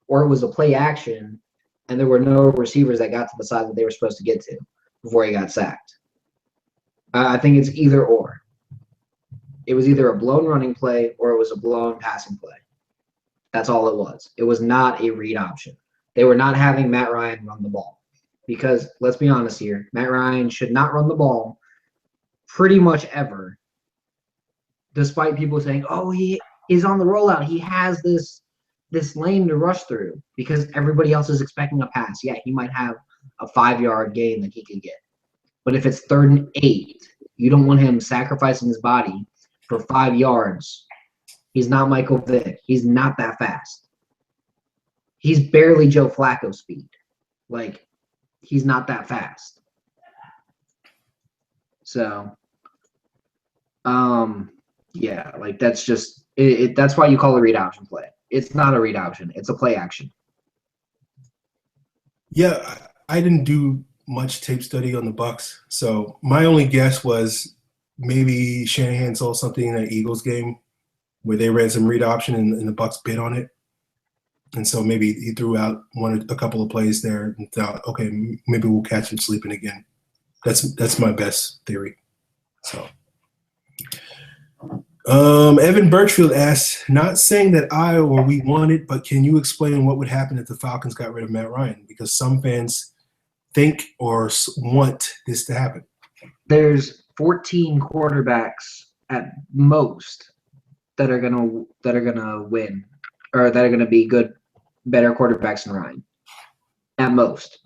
B: or it was a play action and there were no receivers that got to the side that they were supposed to get to before he got sacked. I think it's either or. It was either a blown running play or it was a blown passing play. That's all it was. It was not a read option. They were not having Matt Ryan run the ball. Because, let's be honest here, Matt Ryan should not run the ball pretty much ever, despite people saying, oh, he is on the rollout. He has this lane to rush through because everybody else is expecting a pass. Yeah, he might have a 5-yard gain that he could get. But if it's 3rd and 8, you don't want him sacrificing his body for 5 yards. He's not Michael Vick. He's not that fast. He's barely Joe Flacco speed. Like, he's not that fast. So, yeah, like that's just it. That's why you call it a read option play. It's not a read option. It's a play action.
A: Yeah, I didn't do much tape study on the Bucs, so my only guess was maybe Shanahan saw something in that Eagles game where they ran some read option and the Bucs bid on it. And so maybe he threw out a couple of plays there and thought, okay, maybe we'll catch him sleeping again. That's my best theory. So, Evan Birchfield asks, not saying that I or we want it, but can you explain what would happen if the Falcons got rid of Matt Ryan? Because some fans think or want this to happen.
B: There's 14 quarterbacks at most that are gonna win, or that are gonna be better quarterbacks than Ryan. At most.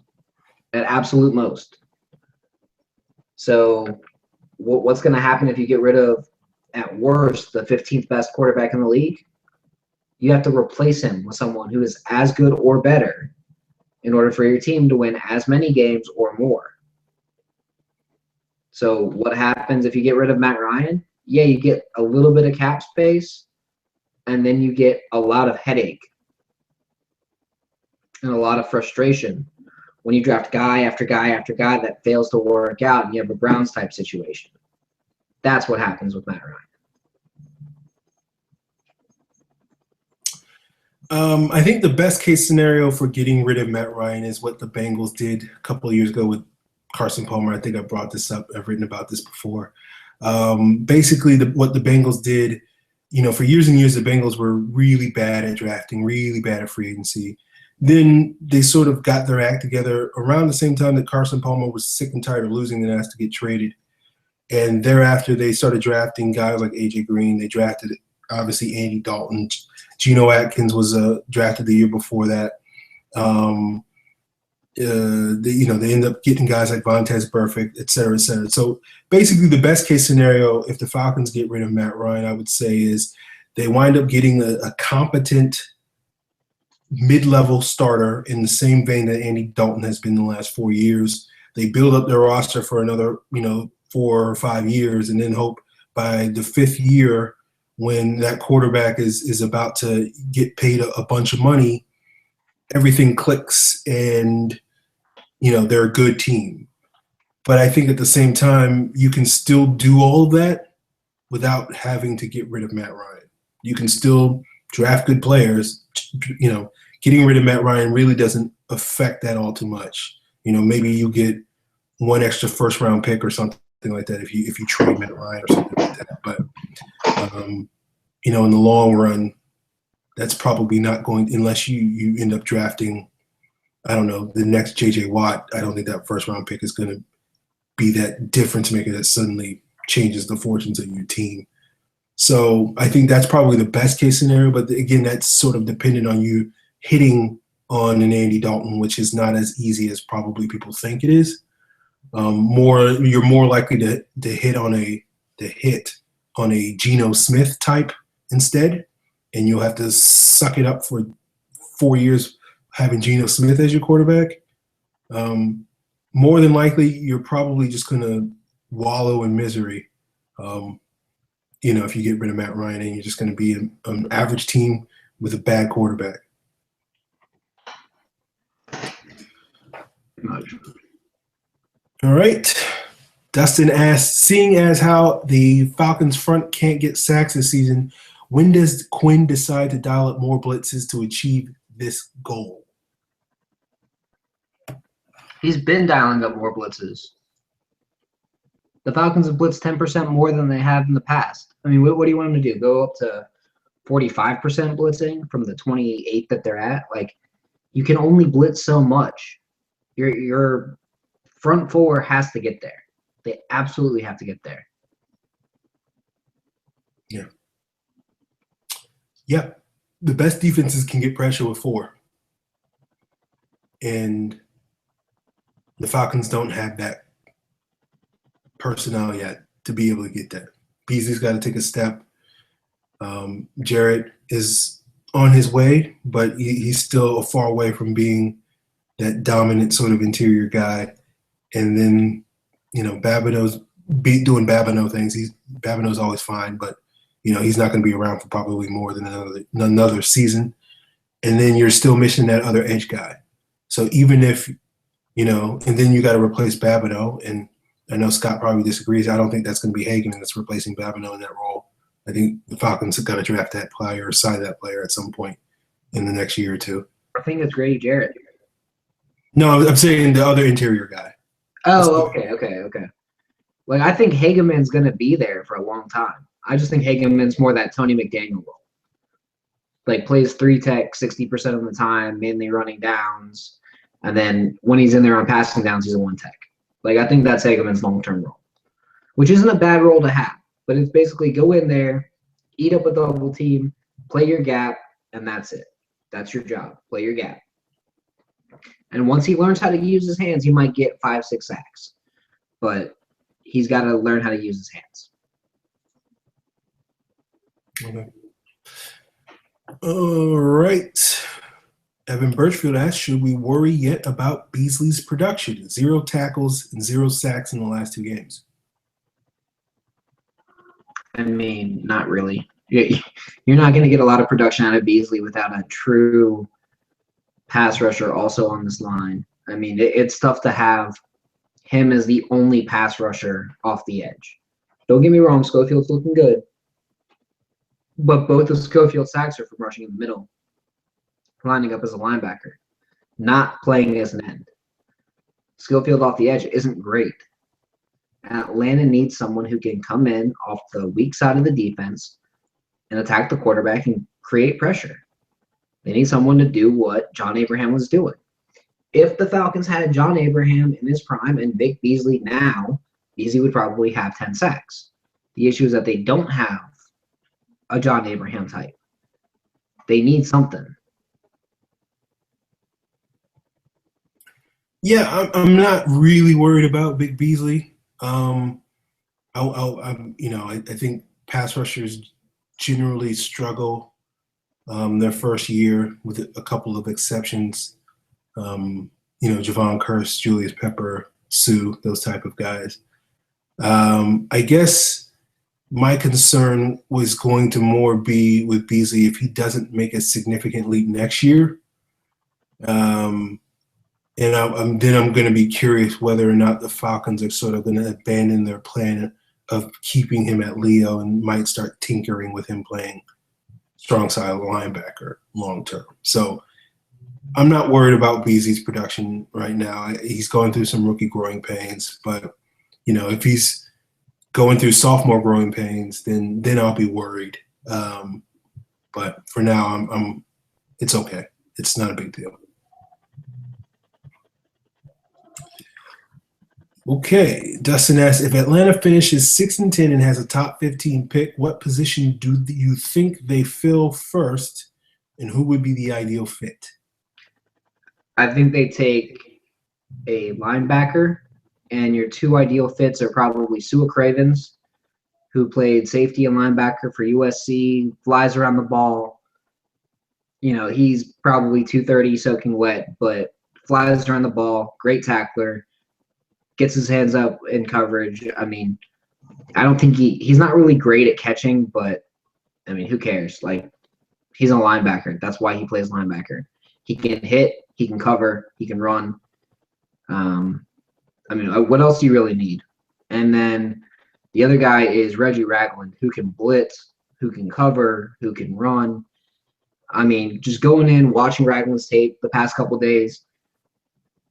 B: At absolute most. So what's going to happen if you get rid of, at worst, the 15th best quarterback in the league? You have to replace him with someone who is as good or better in order for your team to win as many games or more. So what happens if you get rid of Matt Ryan? Yeah, you get a little bit of cap space, and then you get a lot of headache and a lot of frustration when you draft guy after guy after guy that fails to work out and you have a Browns type situation. That's what happens with Matt
A: Ryan. I think the best case scenario for getting rid of Matt Ryan is what the Bengals did a couple of years ago with Carson Palmer. I think I brought this up. I've written about this before. Basically, what the Bengals did, for years and years, the Bengals were really bad at drafting, really bad at free agency. Then they sort of got their act together around the same time that Carson Palmer was sick and tired of losing and asked to get traded. And thereafter, they started drafting guys like A.J. Green. They drafted, obviously, Andy Dalton. Geno Atkins was drafted the year before that. They end up getting guys like Vontaze Burfict, et cetera, et cetera. So basically, the best case scenario, if the Falcons get rid of Matt Ryan, I would say is they wind up getting a competent mid-level starter in the same vein that Andy Dalton has been the last 4 years. They build up their roster for another, 4 or 5 years, and then hope by the 5th year, when that quarterback is about to get paid a bunch of money, everything clicks and, they're a good team. But I think at the same time, you can still do all of that without having to get rid of Matt Ryan. You can still draft good players. Getting rid of Matt Ryan really doesn't affect that all too much. Maybe you get one extra first-round pick or something like that if you trade Matt Ryan or something like that. But in the long run, that's probably not going, unless you end up drafting, I don't know, the next J.J. Watt. I don't think that first-round pick is going to be that difference maker that suddenly changes the fortunes of your team. So I think that's probably the best case scenario. But again, that's sort of dependent on you hitting on an Andy Dalton, which is not as easy as probably people think it is. You're more likely to hit on a Geno Smith type instead, and you'll have to suck it up for 4 years having Geno Smith as your quarterback. More than likely, you're probably just going to wallow in misery. If you get rid of Matt Ryan, and you're just going to be an average team with a bad quarterback. All right. Dustin asks, seeing as how the Falcons front can't get sacks this season, when does Quinn decide to dial up more blitzes to achieve this goal?
B: He's been dialing up more blitzes. The Falcons have blitzed 10% more than they have in the past. I mean, what do you want them to do? Go up to 45% blitzing from the 28 that they're at? Like, you can only blitz so much. Your front four has to get there. They absolutely have to get there.
A: Yeah. Yeah. The best defenses can get pressure with 4. And the Falcons don't have that personnel yet to be able to get that. Beasley's got to take a step. Jarrett is on his way, but he's still far away from being that dominant sort of interior guy. And then, Babineau's doing Babineau things. Babineau's always fine, but, he's not going to be around for probably more than another season. And then you're still missing that other edge guy. So even if, and then you got to replace Babineau, and I know Scott probably disagrees. I don't think that's going to be Hagan that's replacing Babineau in that role. I think the Falcons are going to draft that player or sign that player at some point in the next year or two.
B: I think it's Grady Jarrett.
A: No, I'm saying the other interior guy.
B: Oh, okay. Like, I think Hageman's going to be there for a long time. I just think Hageman's more that Tony McDaniel role. Like, plays 3-tech 60% of the time, mainly running downs. And then when he's in there on passing downs, he's a 1-tech. Like, I think that's Hageman's long-term role, which isn't a bad role to have. But it's basically go in there, eat up a double team, play your gap, and that's it. That's your job. Play your gap. And once he learns how to use his hands, he might get 5-6 sacks. But he's got to learn how to use his hands.
A: Okay. All right. Evan Birchfield asks, should we worry yet about Beasley's production? 0 tackles and 0 sacks in the last 2 games.
B: I mean, not really. You're not going to get a lot of production out of Beasley without a true pass rusher also on this line. I mean, it's tough to have him as the only pass rusher off the edge. Don't get me wrong, Schofield's looking good. But both of Schofield's sacks are from rushing in the middle, lining up as a linebacker, not playing as an end. Schofield off the edge isn't great. Atlanta needs someone who can come in off the weak side of the defense and attack the quarterback and create pressure. They need someone to do what John Abraham was doing. If the Falcons had John Abraham in his prime and Vic Beasley now, Beasley would probably have 10 sacks. The issue is that they don't have a John Abraham type. They need something.
A: Yeah, I'm not really worried about Vic Beasley. I think pass rushers generally struggle their first year, with a couple of exceptions. Javon Curse, Julius Pepper, Sue, those type of guys. I guess my concern was going to more be with Beasley if he doesn't make a significant leap next year. And I'm going to be curious whether or not the Falcons are sort of going to abandon their plan of keeping him at Leo and might start tinkering with him playing strong side linebacker long term. So I'm not worried about Beasley's production right now. He's going through some rookie growing pains, but if he's going through sophomore growing pains, then I'll be worried. But for now, it's okay. It's not a big deal. Okay, Dustin asks, if Atlanta finishes 6-10 and has a top 15 pick, what position do you think they fill first, and who would be the ideal fit?
B: I think they take a linebacker, and your two ideal fits are probably Sua Cravens, who played safety and linebacker for USC, flies around the ball. He's probably 230 soaking wet, but flies around the ball, great tackler, gets his hands up in coverage. I mean, I don't think he's not really great at catching, but I mean, who cares? Like, he's a linebacker. That's why he plays linebacker. He can hit, he can cover, he can run. I mean, what else do you really need? And then the other guy is Reggie Ragland, who can blitz, who can cover, who can run. I mean, just going in, watching Ragland's tape the past couple days,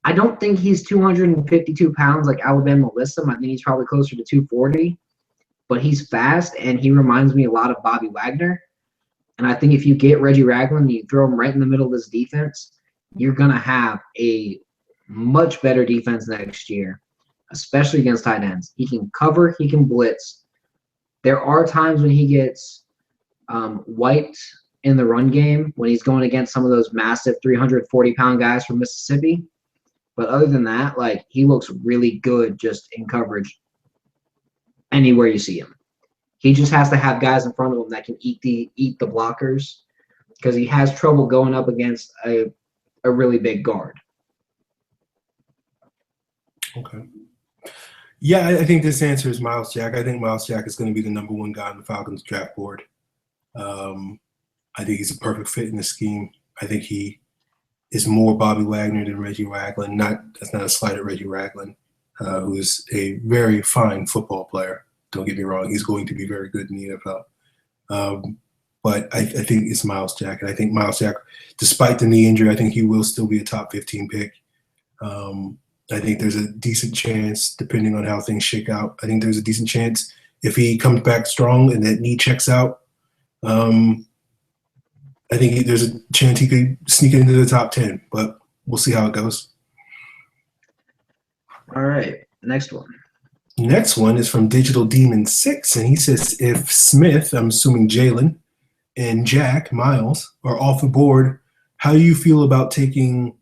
B: I don't think he's 252 pounds like Alabama lists him. I think he's probably closer to 240, but he's fast, and he reminds me a lot of Bobby Wagner. And I think if you get Reggie Ragland and you throw him right in the middle of this defense, you're going to have a much better defense next year, especially against tight ends. He can cover, he can blitz. There are times when he gets wiped in the run game when he's going against some of those massive 340-pound guys from Mississippi. But other than that, like, he looks really good just in coverage anywhere you see him. He just has to have guys in front of him that can eat the blockers, because he has trouble going up against a really big guard.
A: Okay. Yeah, I think this answer is Miles Jack. I think Miles Jack is going to be the number one guy on the Falcons draft board. I think he's a perfect fit in the scheme. I think he is more Bobby Wagner than Reggie Ragland. That's not a slight at Reggie Ragland, who is a very fine football player. Don't get me wrong; he's going to be very good in the NFL. But I think it's Miles Jack, and I think Miles Jack, despite the knee injury, I think he will still be a top 15 pick. I think there's a decent chance, depending on how things shake out. I think there's a decent chance if he comes back strong and that knee checks out. I think there's a chance he could sneak into the top 10, but we'll see how it goes.
B: All right, next one.
A: Next one is from Digital Demon 6, and he says, if Smith, I'm assuming Jalen, and Jack, Miles, are off the board, how do you feel about taking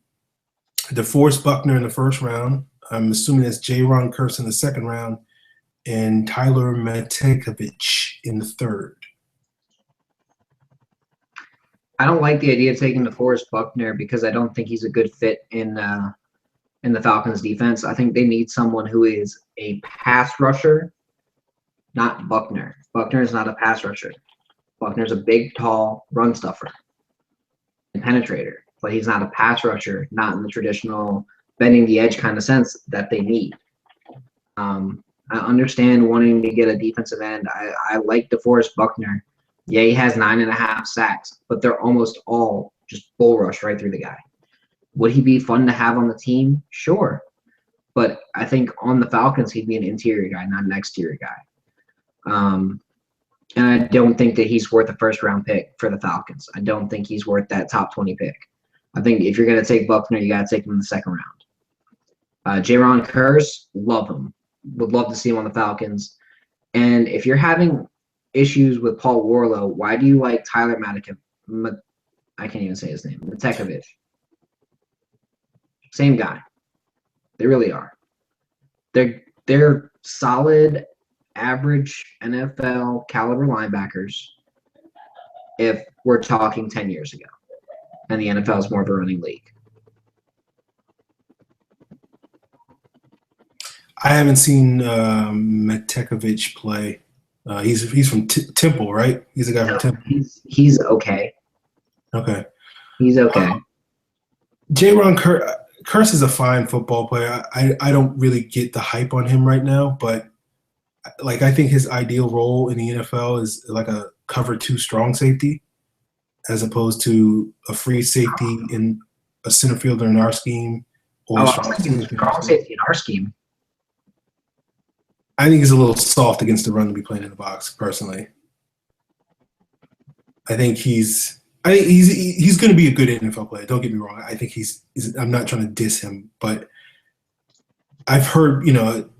A: DeForest Buckner in the first round? I'm assuming that's J-Ron Curse in the second round, and Tyler Matekovich in the third.
B: I don't like the idea of taking DeForest Buckner because I don't think he's a good fit in the Falcons defense. I think they need someone who is a pass rusher, not Buckner. Buckner is not a pass rusher. Buckner's a big, tall run stuffer and penetrator, but he's not a pass rusher, not in the traditional bending the edge kind of sense that they need. I understand wanting to get a defensive end. I like DeForest Buckner. Yeah, he has 9.5 sacks, but they're almost all just bull rush right through the guy. Would he be fun to have on the team? Sure. But I think on the Falcons, he'd be an interior guy, not an exterior guy. And I don't think that he's worth a first-round pick for the Falcons. I don't think he's worth that top 20 pick. I think if you're going to take Buckner, you got to take him in the second round. J-Ron Curse, love him. Would love to see him on the Falcons. And if you're having issues with Paul Warlow, why do you like Tyler Matekovich? I can't even say his name. Matekovich. Same guy. They really are. They're solid, average NFL caliber linebackers if we're talking 10 years ago. And the NFL is more of a running league.
A: I haven't seen Matekovich play. He's from Temple, right? He's a guy from Temple.
B: He's okay.
A: Okay.
B: He's okay.
A: J-Ron Curse is a fine football player. I don't really get the hype on him right now, but like I think his ideal role in the NFL is like a cover 2 strong safety, as opposed to a free safety in a center fielder in our scheme or a strong
B: safety in our scheme.
A: I think he's a little soft against the run to be playing in the box, personally. I think he's going to be a good NFL player. Don't get me wrong. I think I'm not trying to diss him, but I've heard,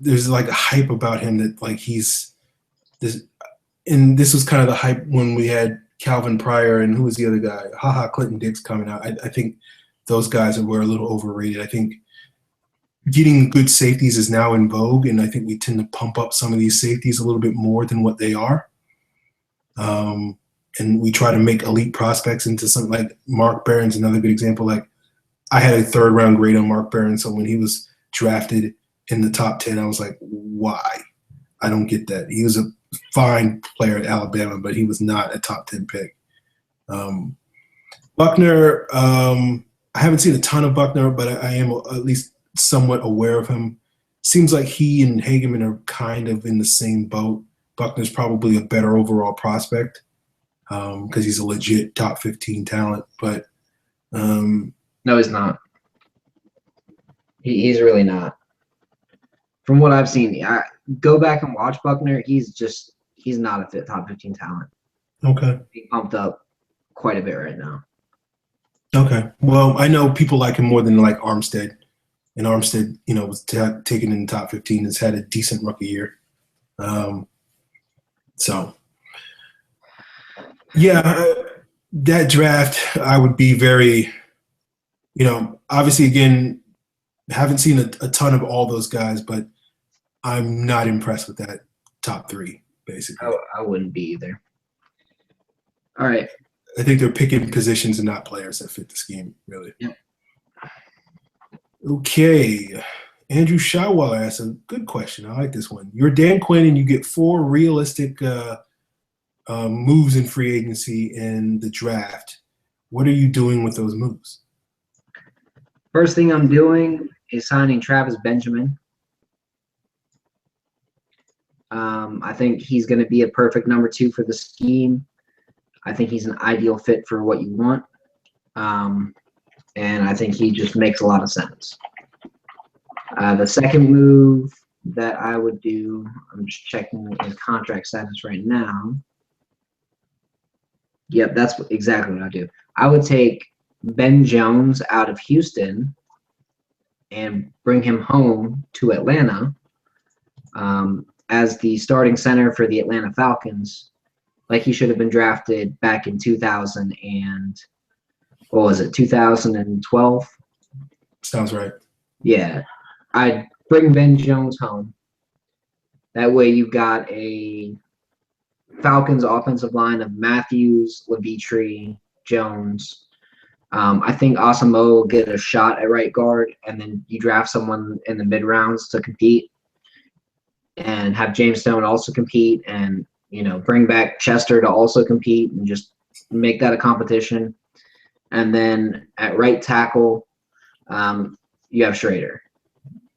A: there's like a hype about him that like he's this, and this was kind of the hype when we had Calvin Pryor and who was the other guy? Clinton Dix coming out. I think those guys were a little overrated. I think getting good safeties is now in vogue, and I think we tend to pump up some of these safeties a little bit more than what they are. And we try to make elite prospects into something like Mark Barron's another good example. Like, I had a 3rd round grade on Mark Barron, so when he was drafted in the top 10, I was like, why? I don't get that. He was a fine player at Alabama, but he was not a top 10 pick. Buckner, I haven't seen a ton of Buckner, but I am at least somewhat aware of him. Seems like he and Hageman are kind of in the same boat. Buckner's probably a better overall prospect because he's a legit top 15 talent. But
B: no, he's not. He's really not. From what I've seen, go back and watch Buckner. He's not a fit top 15 talent.
A: Okay.
B: He pumped up quite a bit right now.
A: Okay. Well, I know people like him more than like Armstead. And Armstead, was taken in the top 15, has had a decent rookie year. So, yeah, that draft, I would be very, obviously, again, haven't seen a ton of all those guys, but I'm not impressed with that top 3, basically.
B: I wouldn't be either. All right.
A: I think they're picking positions and not players that fit the scheme, really.
B: Yep.
A: Okay. Andrew Shawwaller asks a good question. I like this one. You're Dan Quinn and you get 4 realistic moves in free agency in the draft. What are you doing with those moves?
B: First thing I'm doing is signing Travis Benjamin. I think he's going to be a perfect number 2 for the scheme. I think he's an ideal fit for what you want. And I think he just makes a lot of sense. The second move that I would do, I'm just checking his contract status right now. Yep, that's exactly what I do. I would take Ben Jones out of Houston and bring him home to Atlanta as the starting center for the Atlanta Falcons. Like he should have been drafted back in 2000 and what was it, 2012?
A: Sounds right.
B: Yeah. I'd bring Ben Jones home. That way you've got a Falcons offensive line of Matthews, Levitre, Jones. I think Asamoah will get a shot at right guard, and then you draft someone in the mid-rounds to compete and have James Stone also compete and, bring back Chester to also compete and just make that a competition. And then at right tackle, you have Schrader.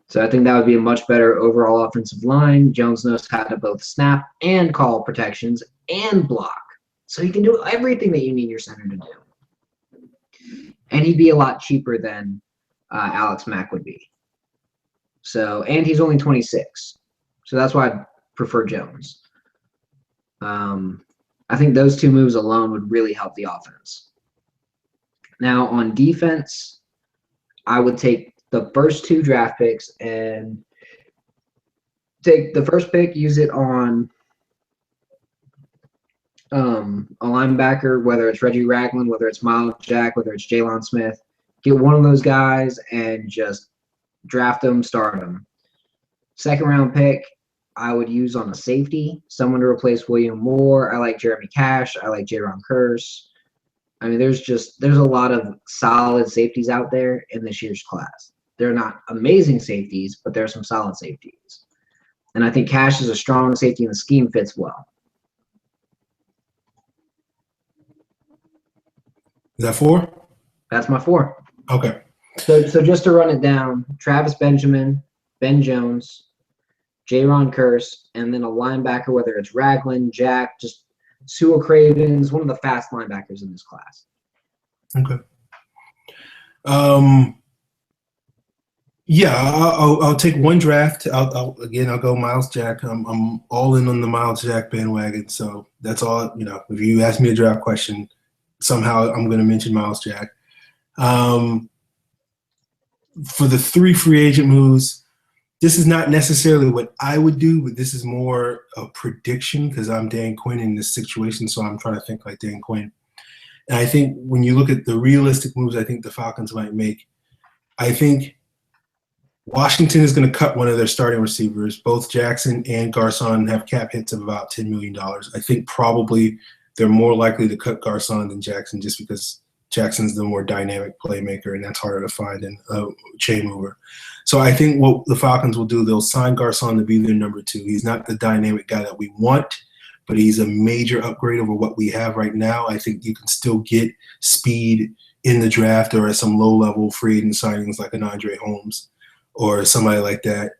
B: So I think that would be a much better overall offensive line. Jones knows how to both snap and call protections and block. So he can do everything that you need your center to do. And he'd be a lot cheaper than Alex Mack would be. So, and he's only 26. So that's why I prefer Jones. I think those 2 moves alone would really help the offense. Now on defense, I would take the first 2 draft picks and take the first pick, use it on a linebacker, whether it's Reggie Ragland, whether it's Miles Jack, whether it's Jalen Smith. Get one of those guys and just draft them, start them. Second round pick, I would use on a safety, someone to replace William Moore. I like Jeremy Cash. I like Jaron Curse. I mean, there's a lot of solid safeties out there in this year's class. They're not amazing safeties, but there are some solid safeties. And I think Cash is a strong safety, and the scheme fits well.
A: Is that 4?
B: That's my 4.
A: Okay.
B: So just to run it down, Travis Benjamin, Ben Jones, Jaron Curse, and then a linebacker, whether it's Ragland, Jack, just Sewell Cravens, one of the fast linebackers in this class.
A: Okay. Yeah, I'll take one draft. I'll go Miles Jack. I'm all in on the Miles Jack bandwagon. So that's all. If you ask me a draft question, somehow I'm going to mention Miles Jack. For the 3 free agent moves, this is not necessarily what I would do, but this is more a prediction because I'm Dan Quinn in this situation, so I'm trying to think like Dan Quinn. And I think when you look at the realistic moves I think the Falcons might make, I think Washington is going to cut one of their starting receivers. Both Jackson and Garcon have cap hits of about $10 million. I think probably they're more likely to cut Garcon than Jackson just because Jackson's the more dynamic playmaker, and that's harder to find than a chain mover. So I think what the Falcons will do, they'll sign Garcon to be their number 2. He's not the dynamic guy that we want, but he's a major upgrade over what we have right now. I think you can still get speed in the draft or at some low-level free agent signings like an Andre Holmes or somebody like that.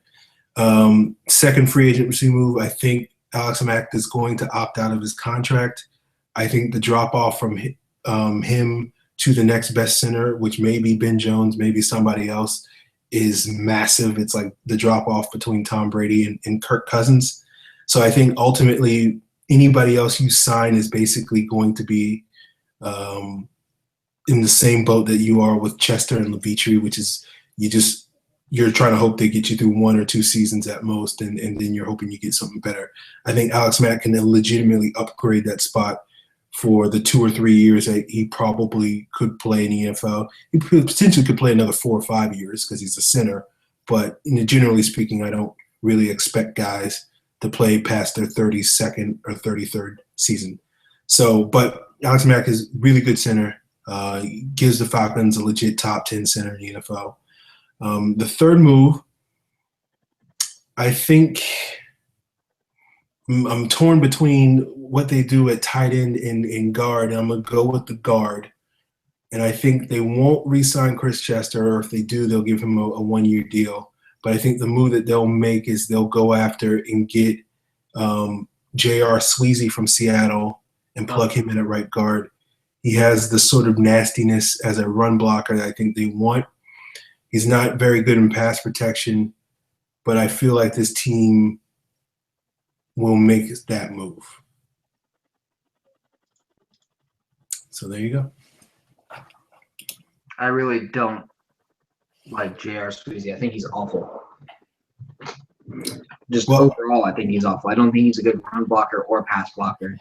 A: Second free agency move, I think Alex Mack is going to opt out of his contract. I think the drop-off from him to the next best center, which may be Ben Jones, maybe somebody else, is massive. It's like the drop-off between Tom Brady and Kirk Cousins. So I think ultimately anybody else you sign is basically going to be in the same boat that you are with Chester and Levitri, which is you're trying to hope they get you through 1 or 2 seasons at most, and then you're hoping you get something better. I think Alex Mack can legitimately upgrade that spot for the 2 or 3 years that he probably could play in the NFL. He potentially could play another 4 or 5 years because he's a center. But generally speaking, I don't really expect guys to play past their 32nd or 33rd season. So, but Alex Mack is a really good center. Gives the Falcons a legit top 10 center in the NFL. The third move, I think I'm torn between what they do at tight end and guard, and I'm going to go with the guard. And I think they won't re-sign Chris Chester, or if they do, they'll give him a 1-year deal. But I think the move that they'll make is they'll go after and get J.R. Sweezy from Seattle and plug him in at right guard. He has the sort of nastiness as a run blocker that I think they want. He's not very good in pass protection, but I feel like this team will make that move. So there you go.
B: I really don't like J.R. Squeezy. I think he's awful. Overall, I think he's awful. I don't think he's a good run blocker or pass blocker.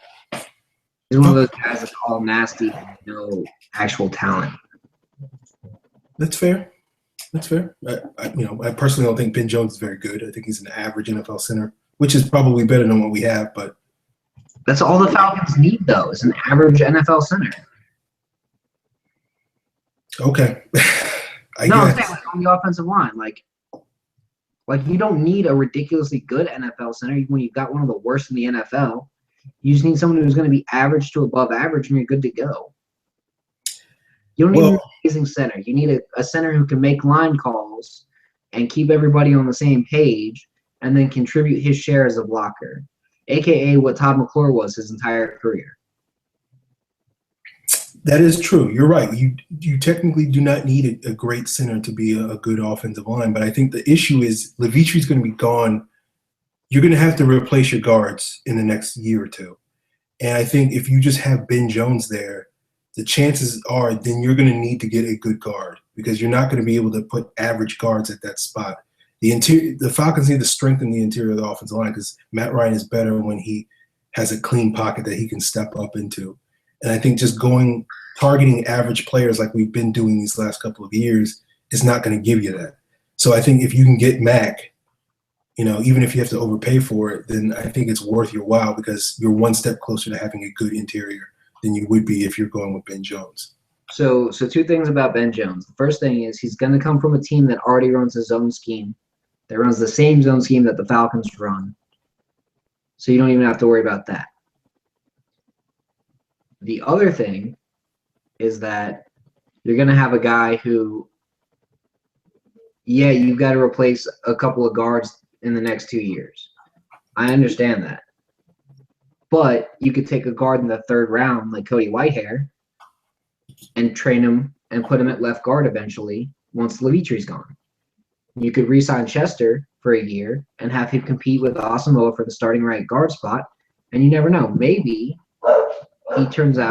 B: He's one of those guys that's all nasty and no actual talent.
A: That's fair. That's fair. I personally don't think Ben Jones is very good. I think he's an average NFL center, which is probably better than what we have. But
B: that's all the Falcons need, though, is an average NFL center.
A: Okay.
B: I'm saying like on the offensive line, like you don't need a ridiculously good NFL center when you've got one of the worst in the NFL. You just need someone who's going to be average to above average, and you're good to go. You don't need an amazing center. You need a center who can make line calls and keep everybody on the same page, and then contribute his share as a blocker, a.k.a. what Todd McClure was his entire career.
A: That is true. You're right. You technically do not need a great center to be a good offensive line, but I think the issue is Levitri's going to be gone. You're going to have to replace your guards in the next year or two. And I think if you just have Ben Jones there, the chances are then you're going to need to get a good guard because you're not going to be able to put average guards at that spot. The Falcons need to strengthen the interior of the offensive line because Matt Ryan is better when he has a clean pocket that he can step up into. And I think just targeting average players like we've been doing these last couple of years is not going to give you that. So I think if you can get Mac, even if you have to overpay for it, then I think it's worth your while because you're one step closer to having a good interior than you would be if you're going with Ben Jones.
B: So 2 things about Ben Jones. The first thing is he's going to come from a team that already runs a zone scheme, that runs the same zone scheme that the Falcons run. So you don't even have to worry about that. The other thing is that you're going to have a guy who, you've got to replace a couple of guards in the next 2 years. I understand that. But you could take a guard in the 3rd round like Cody Whitehair and train him and put him at left guard eventually once Levitri's gone. You could re-sign Chester for a year and have him compete with Asamoah for the starting right guard spot. And you never know. Maybe he turns it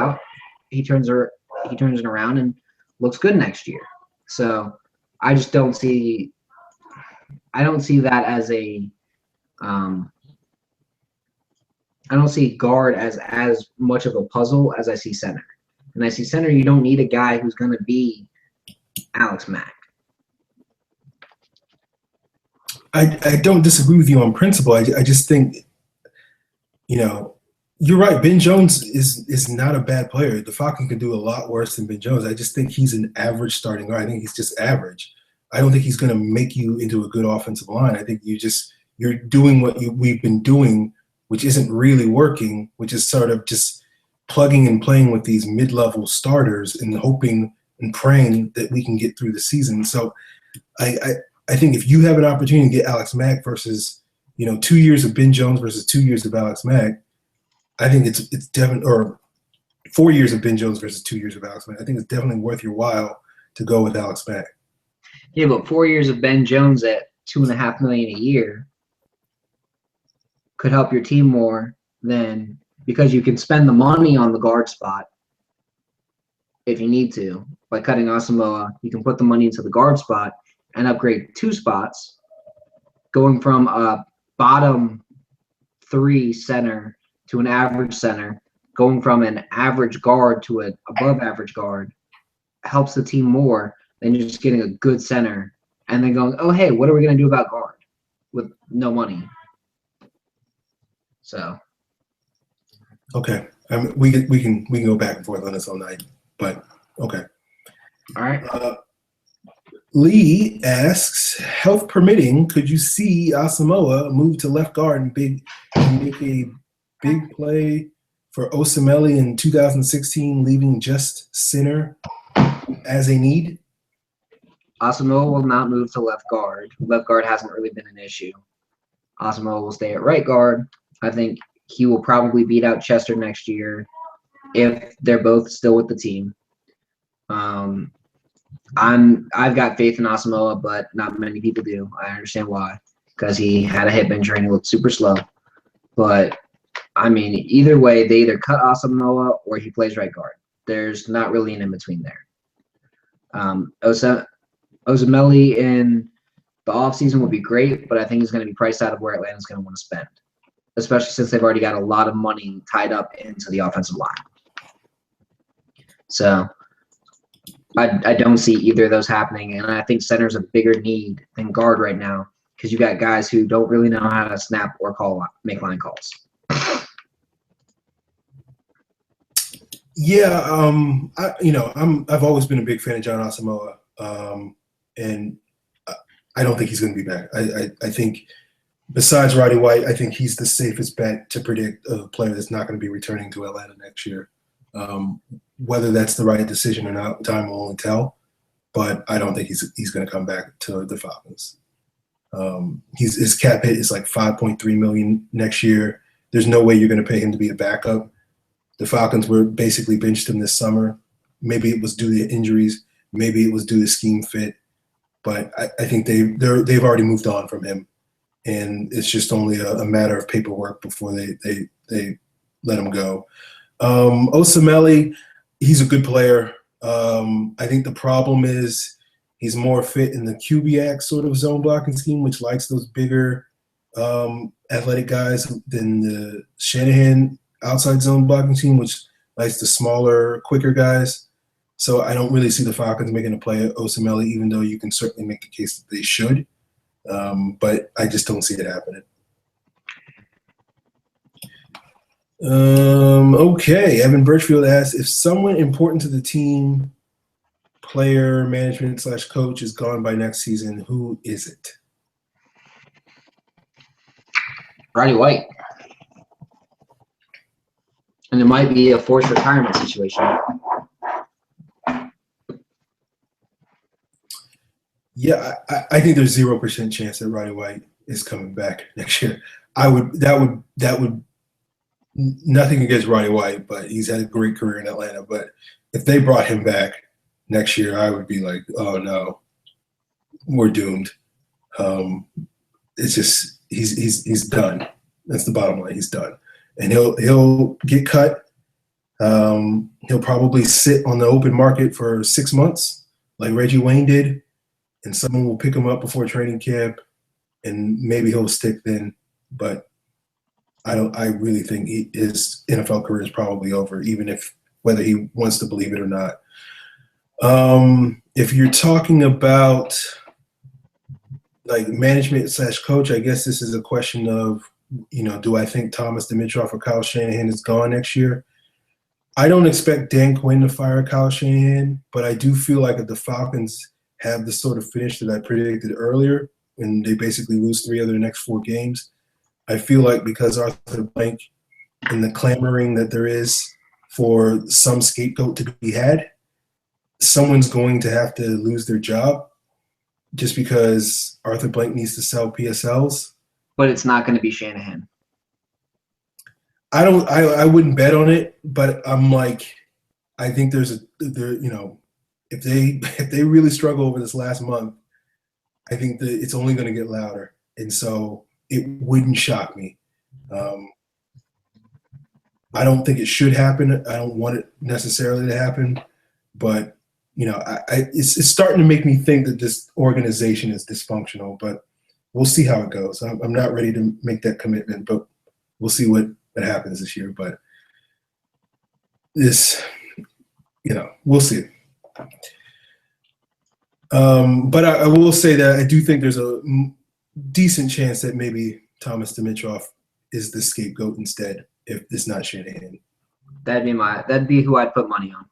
B: around and looks good next year. So I just don't see that as I don't see guard as much of a puzzle as I see center. And I see center, you don't need a guy who's going to be Alex Mack.
A: I don't disagree with you on principle. I just think, you're right. Ben Jones is not a bad player. The Falcons can do a lot worse than Ben Jones. I just think he's an average starting guard. I think he's just average. I don't think he's going to make you into a good offensive line. I think you're doing what we've been doing, which isn't really working, which is sort of just plugging and playing with these mid-level starters and hoping and praying that we can get through the season. So I think if you have an opportunity to get Alex Mack versus, 2 years of Ben Jones versus 2 years of Alex Mack, I think it's definitely, or 4 years of Ben Jones versus 2 years of Alex Mack. I think it's definitely worth your while to go with Alex Mack.
B: Yeah, but 4 years of Ben Jones at $2.5 million a year could help your team more than, because you can spend the money on the guard spot if you need to. By cutting Asamoah, you can put the money into the guard spot and upgrade 2 spots, going from a bottom 3 center to an average center, going from an average guard to an above average guard, helps the team more than just getting a good center and then going, oh, hey, what are we going to do about guard with no money? So.
A: Okay. We can go back and forth on this all night, but okay.
B: All right.
A: Lee asks, health permitting, could you see Asamoah move to left guard and make a big play for Osemele in 2016, leaving just center as a need?
B: Asamoah will not move to left guard. Left guard hasn't really been an issue. Asamoah will stay at right guard. I think he will probably beat out Chester next year if they're both still with the team. I've got faith in Asamoah, but not many people do. I understand why, because he had a hip injury and he looked super slow. But I mean, either way, they either cut Asamoah or he plays right guard. There's not really an in between there. Osemele in the offseason would be great, but I think he's going to be priced out of where Atlanta's going to want to spend, especially since they've already got a lot of money tied up into the offensive line. So I don't see either of those happening, and I think center's a bigger need than guard right now because you got guys who don't really know how to snap or make line calls.
A: Yeah, I've always been a big fan of John Asamoah, and I don't think he's going to be back. I think besides Roddy White, I think he's the safest bet to predict a player that's not going to be returning to Atlanta next year. Whether that's the right decision or not, time will only tell. But I don't think he's going to come back to the Falcons. His cap hit is like $5.3 million next year. There's no way you're going to pay him to be a backup. The Falcons were basically benched him this summer. Maybe it was due to injuries. Maybe it was due to scheme fit. But I think they've already moved on from him, and it's just only a matter of paperwork before they let him go. Osemele, he's a good player. I think the problem is he's more fit in the Kubiak sort of zone blocking scheme, which likes those bigger athletic guys than the Shanahan outside zone blocking team, which likes the smaller, quicker guys. So I don't really see the Falcons making a play at Osemele, even though you can certainly make the case that they should. But I just don't see it happening. Okay, Evan Birchfield asks, if someone important to the team, player, management / coach is gone by next season, who is it?
B: Roddy White. And it might be a forced retirement situation.
A: Yeah, I think there's 0% chance that Roddy White is coming back next year. That would nothing against Roddy White, but he's had a great career in Atlanta. But if they brought him back next year, I would be like, oh no, we're doomed. It's just he's done. That's the bottom line. He's done, and he'll get cut. He'll probably sit on the open market for 6 months, like Reggie Wayne did, and someone will pick him up before training camp, and maybe he'll stick then. But I really think his NFL career is probably over, even if whether he wants to believe it or not. If you're talking about like management / coach, I guess this is a question of, do I think Thomas Dimitroff or Kyle Shanahan is gone next year? I don't expect Dan Quinn to fire Kyle Shanahan, but I do feel like if the Falcons have the sort of finish that I predicted earlier, and they basically lose 3 of their next 4 games, I feel like because Arthur Blank and the clamoring that there is for some scapegoat to be had, someone's going to have to lose their job just because Arthur Blank needs to sell PSLs.
B: But it's not going to be Shanahan.
A: I wouldn't bet on it, but I'm like, I think if they really struggle over this last month, I think that it's only going to get louder, and so it wouldn't shock me. I don't think it should happen. I don't want it necessarily to happen, but it's starting to make me think that this organization is dysfunctional. But we'll see how it goes. I'm not ready to make that commitment, but we'll see what happens this year. But this, we'll see. But I will say that I do think there's a decent chance that maybe Thomas Dimitroff is the scapegoat instead, if it's not Shanahan.
B: That'd be who I'd put money on.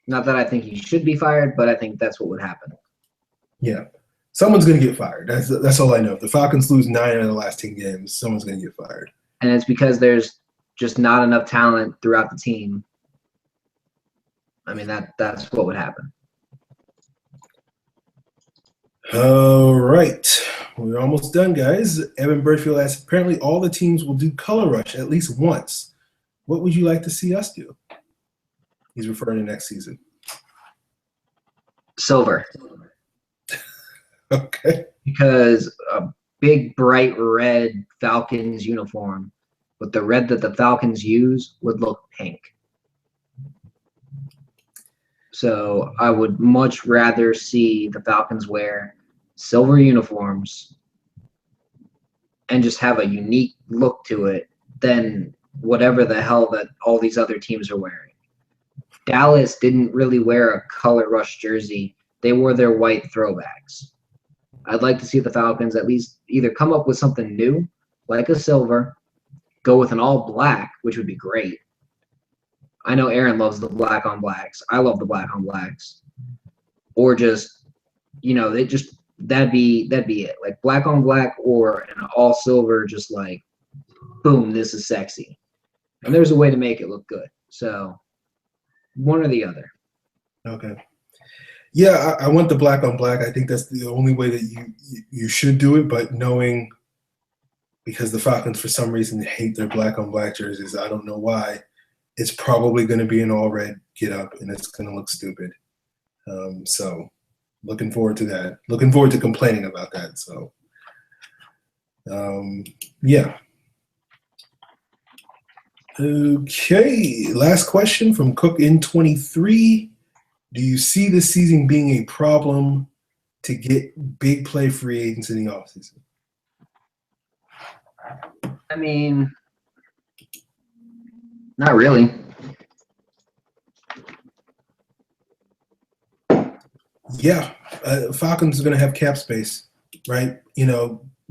B: Not that I think he should be fired, but I think that's what would happen.
A: Yeah. Someone's going to get fired. That's all I know. If the Falcons lose 9 out of the last 10 games, someone's going to get fired.
B: And it's because there's just not enough talent throughout the team. I mean, that's what would happen.
A: All right. We're almost done, guys. Evan Birchfield asks, apparently all the teams will do color rush at least once. What would you like to see us do? He's referring to next season.
B: Silver.
A: Okay.
B: Because a big, bright red Falcons uniform with the red that the Falcons use would look pink. So I would much rather see the Falcons wear silver uniforms and just have a unique look to it than whatever the hell that all these other teams are wearing. Dallas didn't really wear a color rush jersey. They wore their white throwbacks. I'd like to see the Falcons at least either come up with something new, like a silver, go with an all black, which would be great. I know Aaron loves the black on blacks. I love the black on blacks. Or just, that'd be it. Like black on black or an all silver, just like, boom, this is sexy. And there's a way to make it look good. So one or the other.
A: Okay. Yeah, I want the black on black. I think that's the only way that you should do it, but knowing because the Falcons for some reason hate their black on black jerseys, I don't know why, it's probably going to be an all red get up and it's going to look stupid. So looking forward to that. Looking forward to complaining about that. So yeah. Okay, last question from Cook in 23. Do you see this season being a problem to get big play free agents in the offseason?
B: I mean, not really.
A: Yeah, Falcons are going to have cap space, right?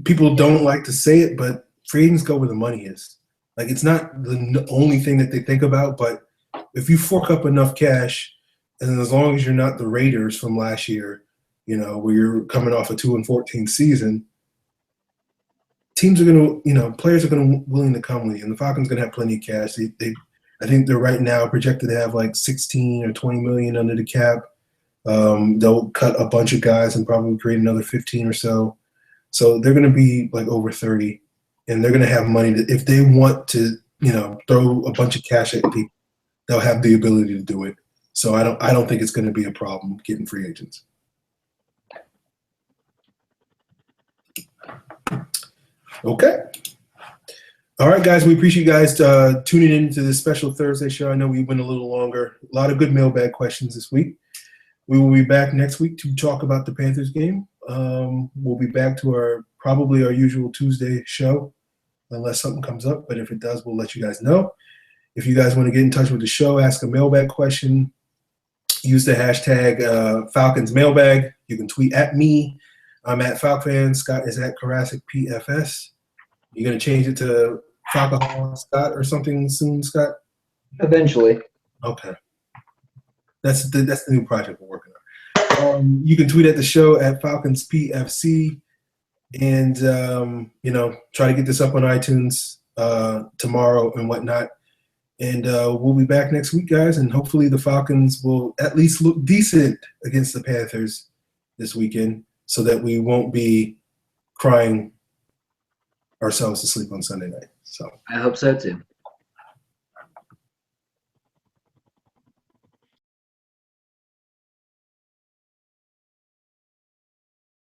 A: People don't like to say it, but free agents go where the money is. Like, it's not the only thing that they think about, but if you fork up enough cash, and as long as you're not the Raiders from last year, where you're coming off a 2-14 season, teams are going to, players are going to willing to come with you, and the Falcons are going to have plenty of cash. I think they're right now projected to have like 16 or 20 million under the cap. They'll cut a bunch of guys and probably create another 15 or so. So they're going to be like over 30, and they're going to have money to, if they want to, throw a bunch of cash at people, they'll have the ability to do it. So I don't think it's going to be a problem getting free agents. Okay. All right, guys. We appreciate you guys tuning in to this special Thursday show. I know we went a little longer. A lot of good mailbag questions this week. We will be back next week to talk about the Panthers game. We'll be back to probably our usual Tuesday show, unless something comes up. But if it does, we'll let you guys know. If you guys want to get in touch with the show, ask a mailbag question, use the hashtag Falcons mailbag. You can tweet at me. I'm at FalcFan. Scott is at Karasik PFS. You're going to change it to Falcon Scott or something soon, Scott?
B: Eventually.
A: Okay. That's the new project we're working on. You can tweet at the show at Falcons PFC, and try to get this up on iTunes tomorrow and whatnot. And we'll be back next week, guys, and hopefully the Falcons will at least look decent against the Panthers this weekend, so that we won't be crying ourselves to sleep on Sunday night. So
B: I hope so too.